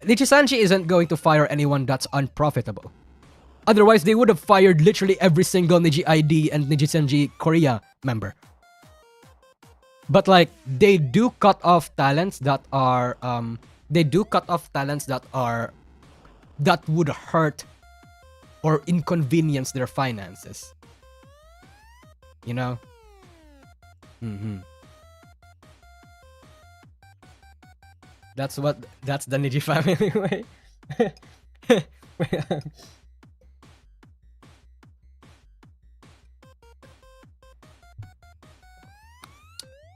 Nijisanji isn't going to fire anyone that's unprofitable. Otherwise, they would have fired literally every single Niji ID and Nijisanji Korea member. But like, they do cut off talents that are that would hurt or inconvenience their finances. You know? That's the Niji family way.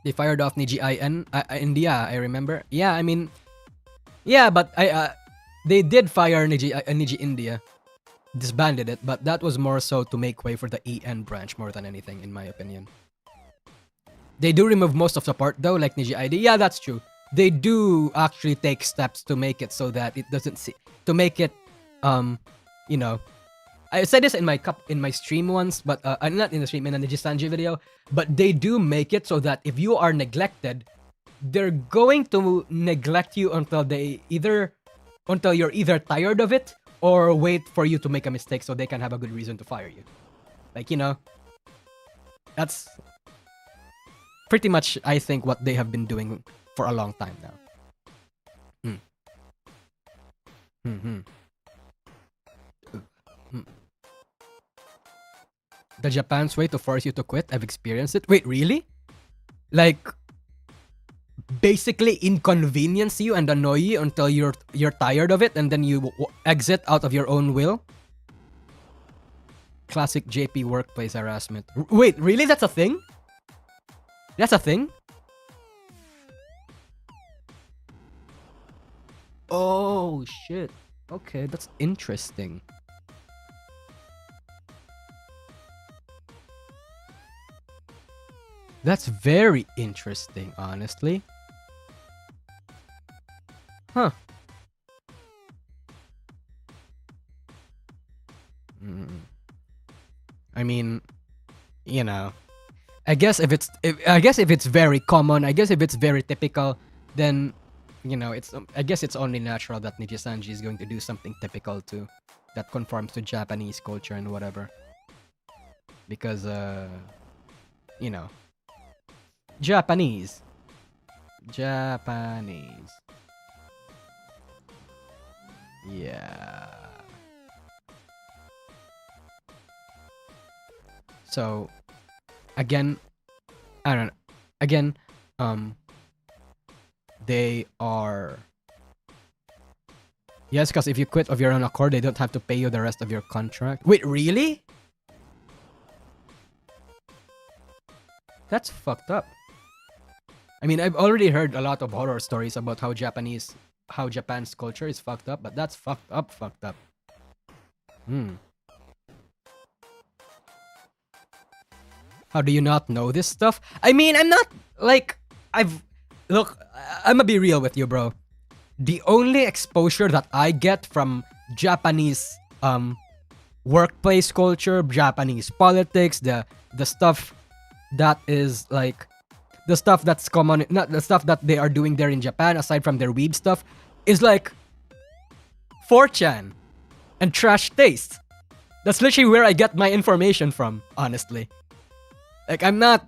They fired off Niji India, I remember. Yeah, I mean, yeah, but they did fire Niji India, disbanded it, but that was more so to make way for the EN branch more than anything, in my opinion. They do remove most of the part though, like Niji ID. Yeah, that's true. They do actually take steps to make it so that it doesn't to make it, you know. I said this in my stream once, but not in the stream, in a Nijisanji video. But they do make it so that if you are neglected, they're going to neglect you until you're either tired of it or wait for you to make a mistake so they can have a good reason to fire you. Like, you know, that's pretty much, I think, what they have been doing for a long time now. The Japan's way to force you to quit, I've experienced it. Wait, really? Like, basically inconvenience you and annoy you until you're tired of it, and then you exit out of your own will? Classic JP workplace harassment. Wait, really? That's a thing? That's a thing? Oh, shit. Okay, that's interesting. That's very interesting, honestly. Huh. I mean, you know, I guess if it's very common, I guess if it's very typical, then, you know, I guess it's only natural that Nijisanji is going to do something typical too, that conforms to Japanese culture and whatever. Because, you know, Japanese. Yeah. So, again, I don't know. Again, they are... Yes, because if you quit of your own accord, they don't have to pay you the rest of your contract. Wait, really? That's fucked up. I mean, I've already heard a lot of horror stories about how Japan's culture is fucked up, but that's fucked up. How do you not know this stuff? I mean, I'm not, like, look, I'm gonna be real with you, bro. The only exposure that I get from Japanese, workplace culture, Japanese politics, the stuff that is, like, the stuff that's common, not the stuff that they are doing there in Japan, aside from their weeb stuff, is like 4chan and trash taste. That's literally where I get my information from, honestly. Like, I'm not...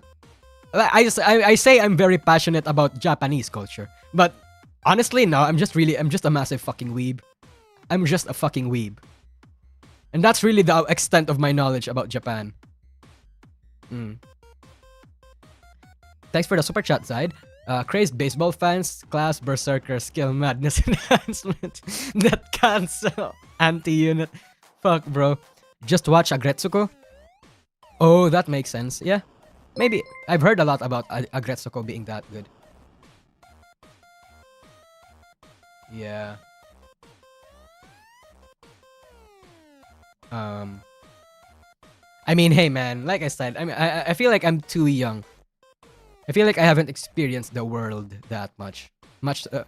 I say I'm very passionate about Japanese culture, but honestly, no, I'm just a massive fucking weeb. I'm just a fucking weeb. And that's really the extent of my knowledge about Japan. Thanks for the super chat, Zaid. Crazed baseball fans, class berserker skill madness enhancement. Net cancel. Anti-unit. Fuck, bro. Just watch Agretsuko. Oh, that makes sense. Yeah. Maybe. I've heard a lot about Agretsuko being that good. Yeah. I mean, hey man, like I said, I mean, I feel like I'm too young. I feel like I haven't experienced the world that much.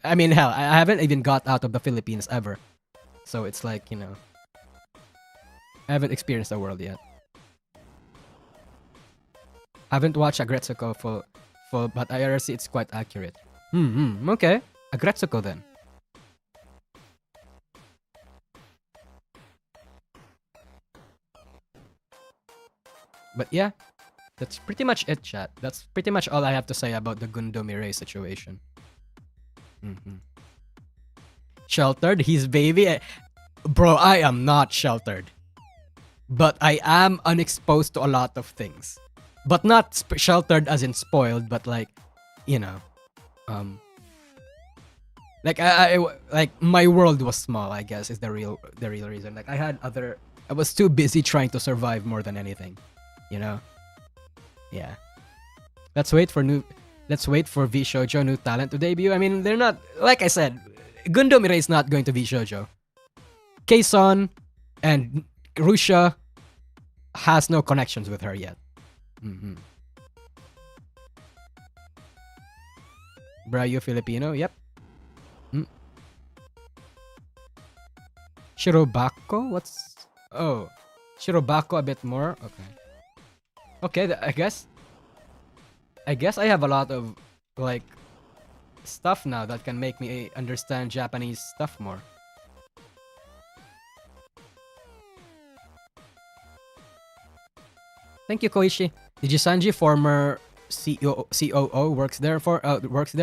I mean, hell, I haven't even got out of the Philippines ever. So it's like, you know, I haven't experienced the world yet. I haven't watched Agretsuko full, but IRC, it's quite accurate. Okay. Agretsuko then. But yeah, that's pretty much it, chat. That's pretty much all I have to say about the Gundou Mirai situation. Sheltered? He's baby? Bro, I am not sheltered. but I am unexposed to a lot of things. But not sheltered as in spoiled, but like, you know, like like my world was small, I guess, is the real reason. Like I was too busy trying to survive more than anything, you know. Yeah. Let's wait for V Shoujo new talent to debut. I mean, they're not, like I said, Gundou Mirai is not going to V Shoujo. Kason and Rusha has no connections with her yet. Brayo Filipino, yep. Shirobako? What's... Oh. Shirobako a bit more? Okay, I guess I have a lot of, like, stuff now that can make me understand Japanese stuff more. Thank you, Koichi. Nijisanji, former COO, works there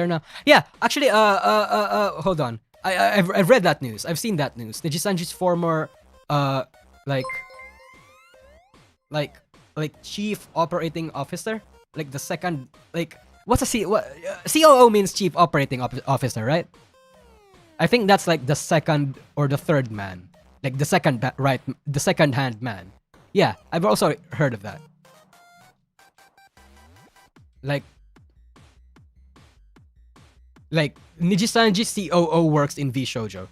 now. Yeah, actually, hold on. I've read that news. I've seen that news. Nijisanji's former, like chief operating officer, like the second, like what's a COO means chief operating officer, right? I think that's like the second or the third man, like the second hand man. Yeah, I've also heard of that. Like Nijisanji COO works in V Shoujo.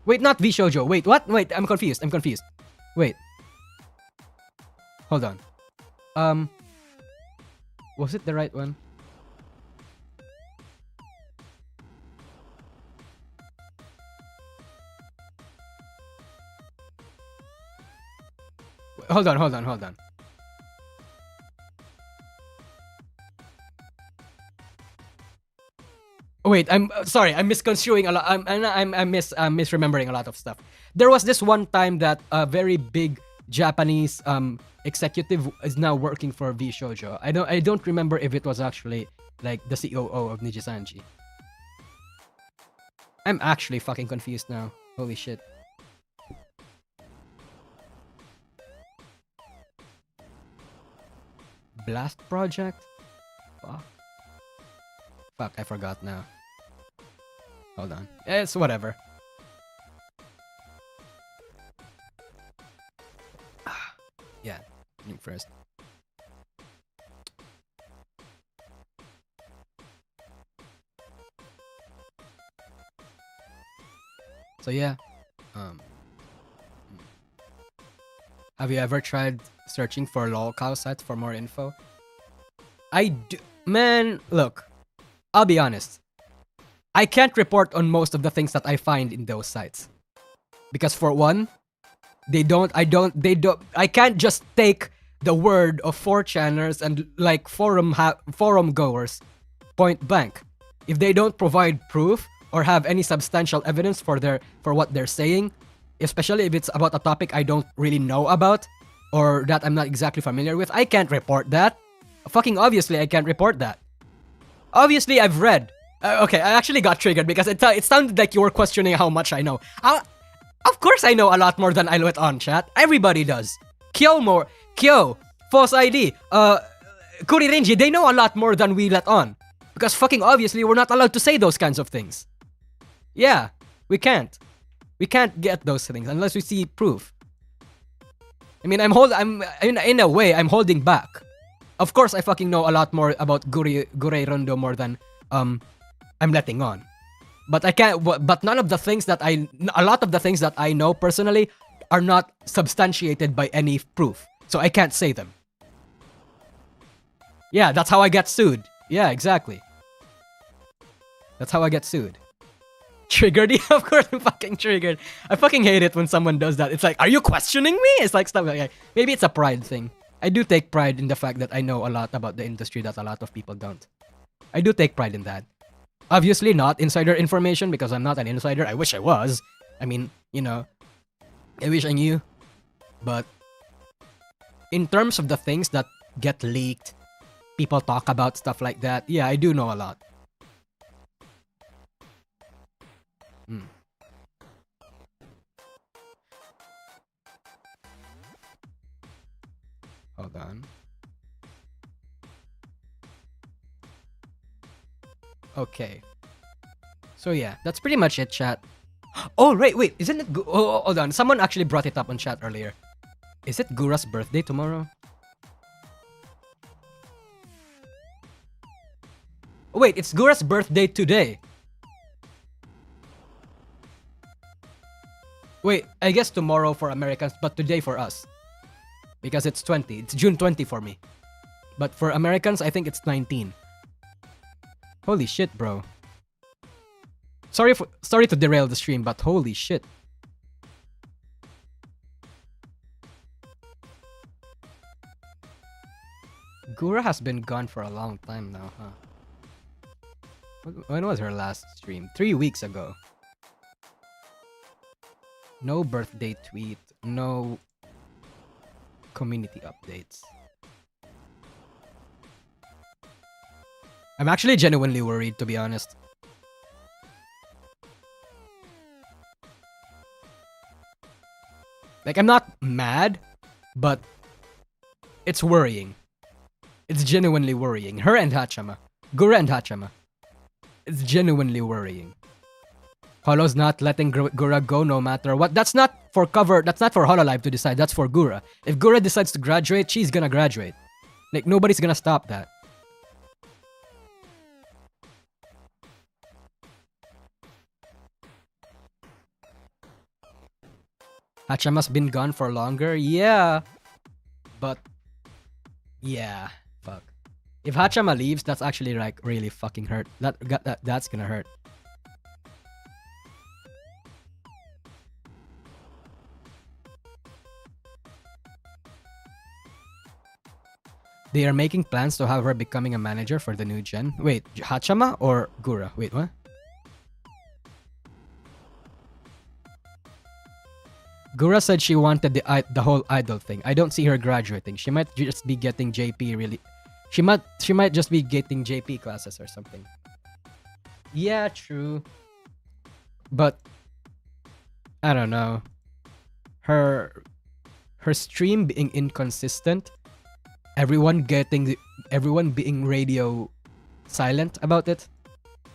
Wait, not V Shoujo. Wait, what? Wait, I'm confused. Wait. Hold on. Was it the right one? Hold on. Wait, I'm sorry. I'm misconstruing a lot. I'm misremembering a lot of stuff. There was this one time that a very big Japanese executive is now working for V Shoujo. I don't remember if it was actually like the COO of Nijisanji. I'm actually fucking confused now. Holy shit. Blast Project? Fuck, I forgot now. Hold on. It's whatever. Yeah, think first. So yeah. Have you ever tried searching for lolcow sites for more info? Man, look. I'll be honest. I can't report on most of the things that I find in those sites. Because for one, I can't just take the word of 4chaners and like forum goers point blank. If they don't provide proof or have any substantial evidence for what they're saying, especially if it's about a topic I don't really know about or that I'm not exactly familiar with, I can't report that. Fucking obviously I can't report that. Obviously, I've read. Okay, I actually got triggered because it sounded like you were questioning how much I know. Of course I know a lot more than I let on, chat. Everybody does. Kyo, False ID, Kuririnji, they know a lot more than we let on. Because fucking obviously, we're not allowed to say those kinds of things. Yeah, we can't. We can't get those things unless we see proof. I mean, in a way, I'm holding back. Of course, I fucking know a lot more about Gurei Rondo more than I'm letting on. But I can't. But none of the things that a lot of the things that I know personally are not substantiated by any proof, so I can't say them. Yeah, that's how I get sued. Yeah, exactly. That's how I get sued. Triggered? Yeah, of course I'm fucking triggered. I fucking hate it when someone does that. It's like, are you questioning me? It's like stuff like, maybe it's a pride thing. I do take pride in the fact that I know a lot about the industry that a lot of people don't. I do take pride in that. Obviously not insider information because I'm not an insider. I wish I was. I mean, you know, I wish I knew. But in terms of the things that get leaked, people talk about stuff like that, yeah, I do know a lot. Hold on. Okay. So yeah, that's pretty much it, chat. Oh, wait, isn't it... Oh, hold on. Someone actually brought it up on chat earlier. Is it Gura's birthday tomorrow? Oh, wait, it's Gura's birthday today. Wait, I guess tomorrow for Americans, but today for us. Because it's 20. It's June 20 for me. But for Americans, I think it's 19. Holy shit, bro. Sorry to derail the stream, but holy shit. Gura has been gone for a long time now, huh? When was her last stream? 3 weeks ago. No birthday tweet, no community updates. I'm actually genuinely worried, to be honest. Like, I'm not mad, but it's worrying. It's genuinely worrying. Her and Hachama. Gura and Hachama. It's genuinely worrying. Holo's not letting Gura go no matter what. That's not for cover. That's not for Hololive to decide. That's for Gura. If Gura decides to graduate, she's gonna graduate. Like, nobody's gonna stop that. Hachama's been gone for longer? Yeah. But... yeah. Fuck. If Hachama leaves, that's actually, like, really fucking hurt. That's gonna hurt. They are making plans to have her becoming a manager for the new gen. Wait, Hachama or Gura? Wait, what? Gura said she wanted the whole idol thing. I don't see her graduating. She might just be getting JP really. She might just be getting JP classes or something. Yeah, true. But I don't know. Her stream being inconsistent, everyone being radio silent about it.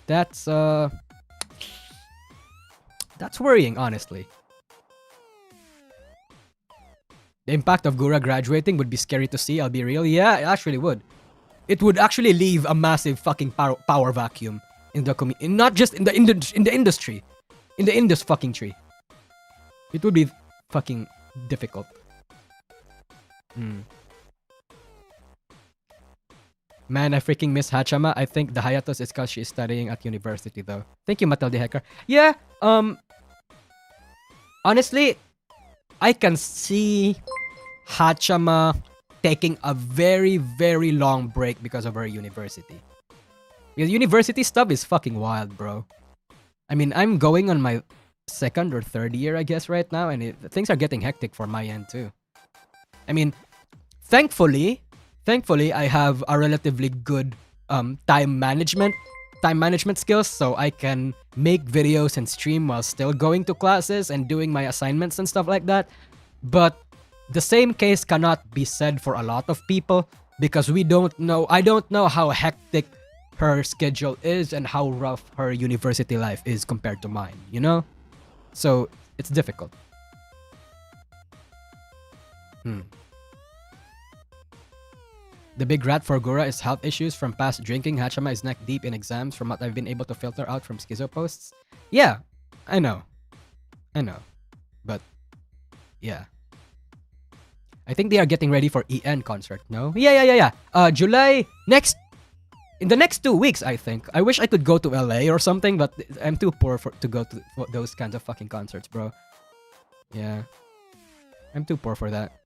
That's worrying, honestly. The impact of Gura graduating would be scary to see, I'll be real. Yeah, it actually would. It would actually leave a massive fucking power vacuum in the community. Not just in the industry. In the indus fucking tree. It would be fucking difficult. Man, I freaking miss Hachama. I think the hiatus is because she's studying at university though. Thank you, Matilde Hecker. Yeah, honestly, I can see Hachama taking a very, very long break because of her university. Because university stuff is fucking wild, bro. I mean, I'm going on my second or third year, I guess, right now, and things are getting hectic for my end too. I mean, thankfully, I have a relatively good time management skills, so I can make videos and stream while still going to classes and doing my assignments and stuff like that. But the same case cannot be said for a lot of people because I don't know how hectic her schedule is and how rough her university life is compared to mine, you know? So it's difficult. The big rat for Gura is health issues from past drinking. Hachama is neck deep in exams from what I've been able to filter out from schizo posts. Yeah, I know. But, yeah. I think they are getting ready for EN concert, no? Yeah. July, in the next 2 weeks, I think. I wish I could go to LA or something, but I'm too poor to go to those kinds of fucking concerts, bro. Yeah. I'm too poor for that.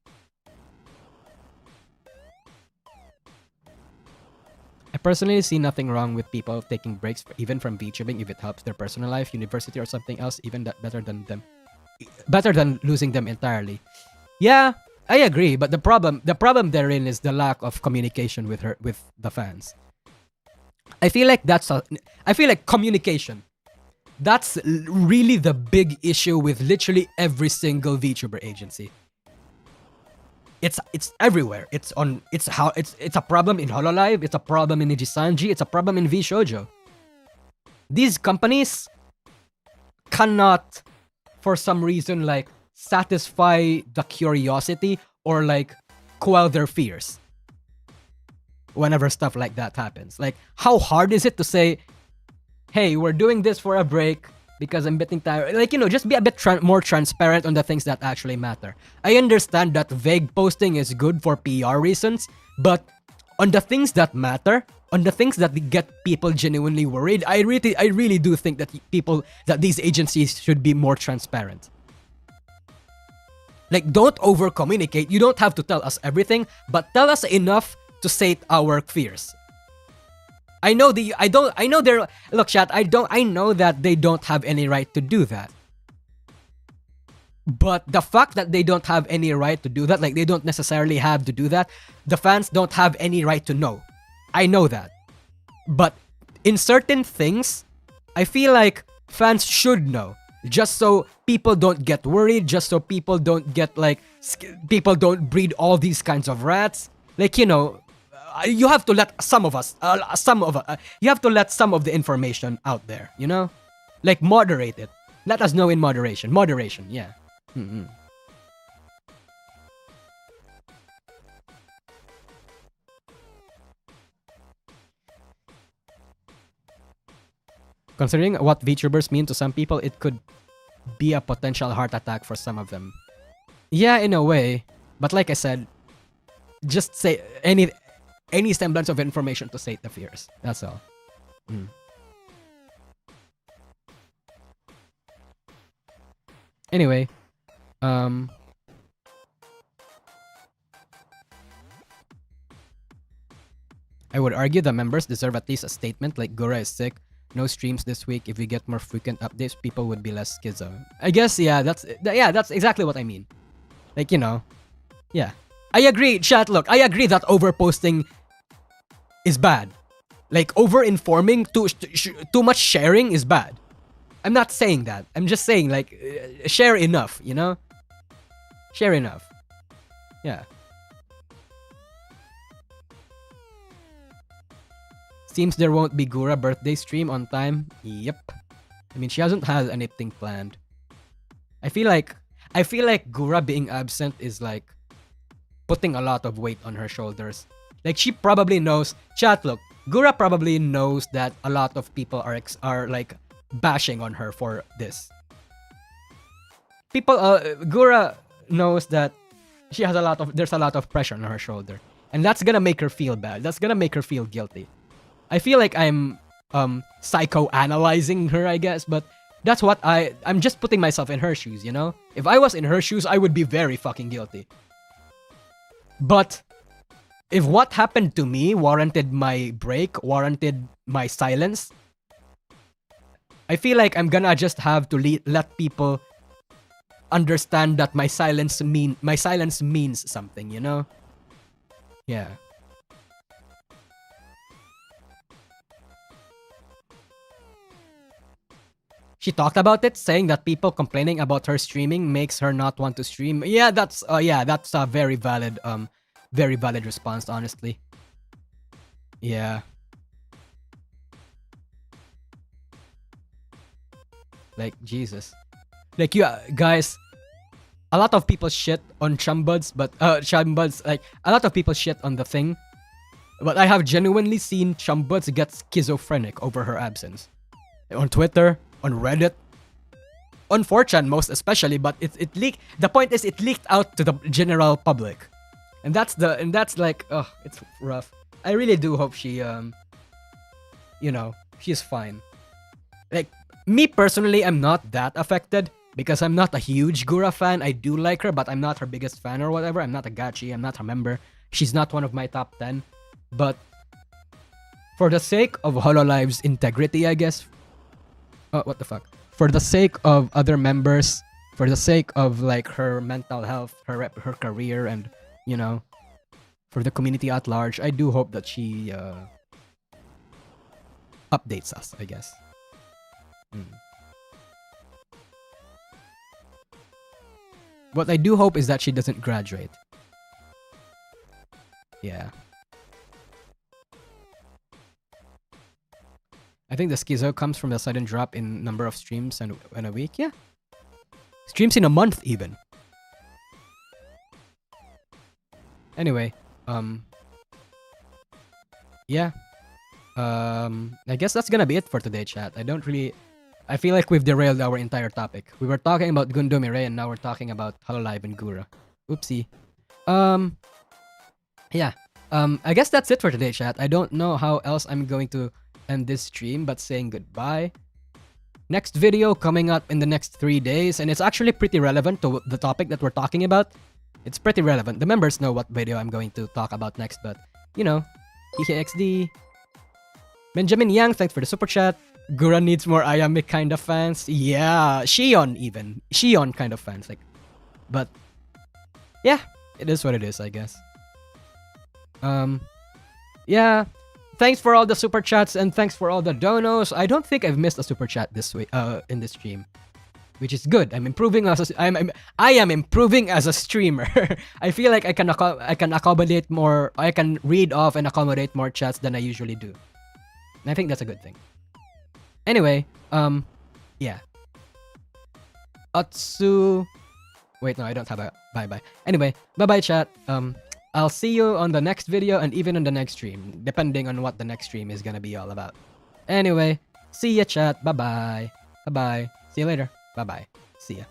I personally see nothing wrong with people taking breaks even from VTubing if it helps their personal life, university, or something else, even that better than losing them entirely. Yeah, I agree, but the problem therein is the lack of communication with the fans. I feel like communication. That's really the big issue with literally every single VTuber agency. It's everywhere. It's a problem in Hololive, it's a problem in Nijisanji, it's a problem in VShojo. These companies cannot, for some reason, like, satisfy the curiosity or like quell their fears whenever stuff like that happens. Like, how hard is it to say, hey, we're doing this for a break because I'm getting tired? Like, you know, just be a bit more transparent on the things that actually matter. I understand that vague posting is good for PR reasons, but on the things that matter, on the things that get people genuinely worried, I really do think that these agencies should be more transparent. Like, don't over communicate. You don't have to tell us everything, but tell us enough to sate our fears. I know chat, I know that they don't have any right to do that. But the fact that they don't have any right to do that, like, they don't necessarily have to do that, the fans don't have any right to know. I know that. But in certain things, I feel like fans should know. Just so people don't get worried, just so people don't get, like, people don't breed all these kinds of rats. Like, you know, you have to let you have to let some of the information out there, you know? Like, moderate it. Let us know in moderation. Moderation, yeah. Considering what VTubers mean to some people, it could be a potential heart attack for some of them. Yeah, in a way. But like I said, just say any semblance of information to sate the fears. That's all. Anyway, I would argue the members deserve at least a statement like Gura is sick, no streams this week. If we get more frequent updates, people would be less schizo. I guess, yeah, that's exactly what I mean. Like, you know, yeah. I agree, chat, look, I agree that overposting is bad. Like, over-informing, too much sharing is bad. I'm not saying that. I'm just saying, like, share enough, you know? Share enough. Yeah. Seems there won't be Gura birthday stream on time. Yep. I mean, she hasn't had anything planned. I feel like Gura being absent is like putting a lot of weight on her shoulders. Like, she probably knows. Chat, look, Gura probably knows that a lot of people are like bashing on her for this. Gura knows that there's a lot of pressure on her shoulder, and that's gonna make her feel bad. That's gonna make her feel guilty. I feel like I'm psychoanalyzing her, I guess, but that's what I'm just putting myself in her shoes, you know? If I was in her shoes, I would be very fucking guilty. But if what happened to me warranted my break, warranted my silence, I feel like I'm gonna just have to let people understand that my silence means something, you know? Yeah. She talked about it, saying that people complaining about her streaming makes her not want to stream. Yeah, that's a very valid response, honestly. Yeah. Like, Jesus. Like, you guys, a lot of people shit on Chumbuds, but like, a lot of people shit on the thing. But I have genuinely seen Chumbuds get schizophrenic over her absence. On Twitter, on Reddit, on 4chan most especially, but it leaked. The point is, it leaked out to the general public, and that's like, oh, it's rough. I really do hope she, you know, she's fine. Like, me personally, I'm not that affected because I'm not a huge Gura fan. I do like her, but I'm not her biggest fan or whatever. I'm not a gachi. I'm not a member. She's not one of my top 10. But for the sake of Hololive's integrity, I guess. Oh, what the fuck? For the sake of other members, for the sake of like her mental health, her career, and, you know, for the community at large, I do hope that she updates us, I guess. What I do hope is that she doesn't graduate. Yeah. I think the schizo comes from the sudden drop in number of streams in a week. Yeah. Streams in a month even. Anyway, yeah. I guess that's gonna be it for today, chat. I feel like we've derailed our entire topic. We were talking about Gundou Mirai and now we're talking about Hololive and Gura. Oopsie. Yeah. I guess that's it for today, chat. I don't know how else I'm going to end this stream but saying goodbye. Next video coming up in the next 3 days, and it's actually pretty relevant to the topic that we're talking about. It's pretty relevant. The members know what video I'm going to talk about next, but you know, EKXD. Benjamin Yang, thanks for the super chat. Gura needs more Ayame kind of fans. Yeah, Shion even. Shion kind of fans. Like, but yeah, it is what it is, I guess. Yeah. Thanks for all the super chats and thanks for all the donos. I don't think I've missed a super chat this week in this stream, which is good. I'm improving as I am improving as a streamer. I feel like I can accommodate more. I can read off and accommodate more chats than I usually do. And I think that's a good thing. Anyway, yeah. Atsu. Wait, no, I don't have a bye-bye. Anyway, bye-bye chat. I'll see you on the next video and even on the next stream, depending on what the next stream is gonna be all about. Anyway, see ya chat. Bye-bye. Bye-bye. See you later. Bye-bye. See ya.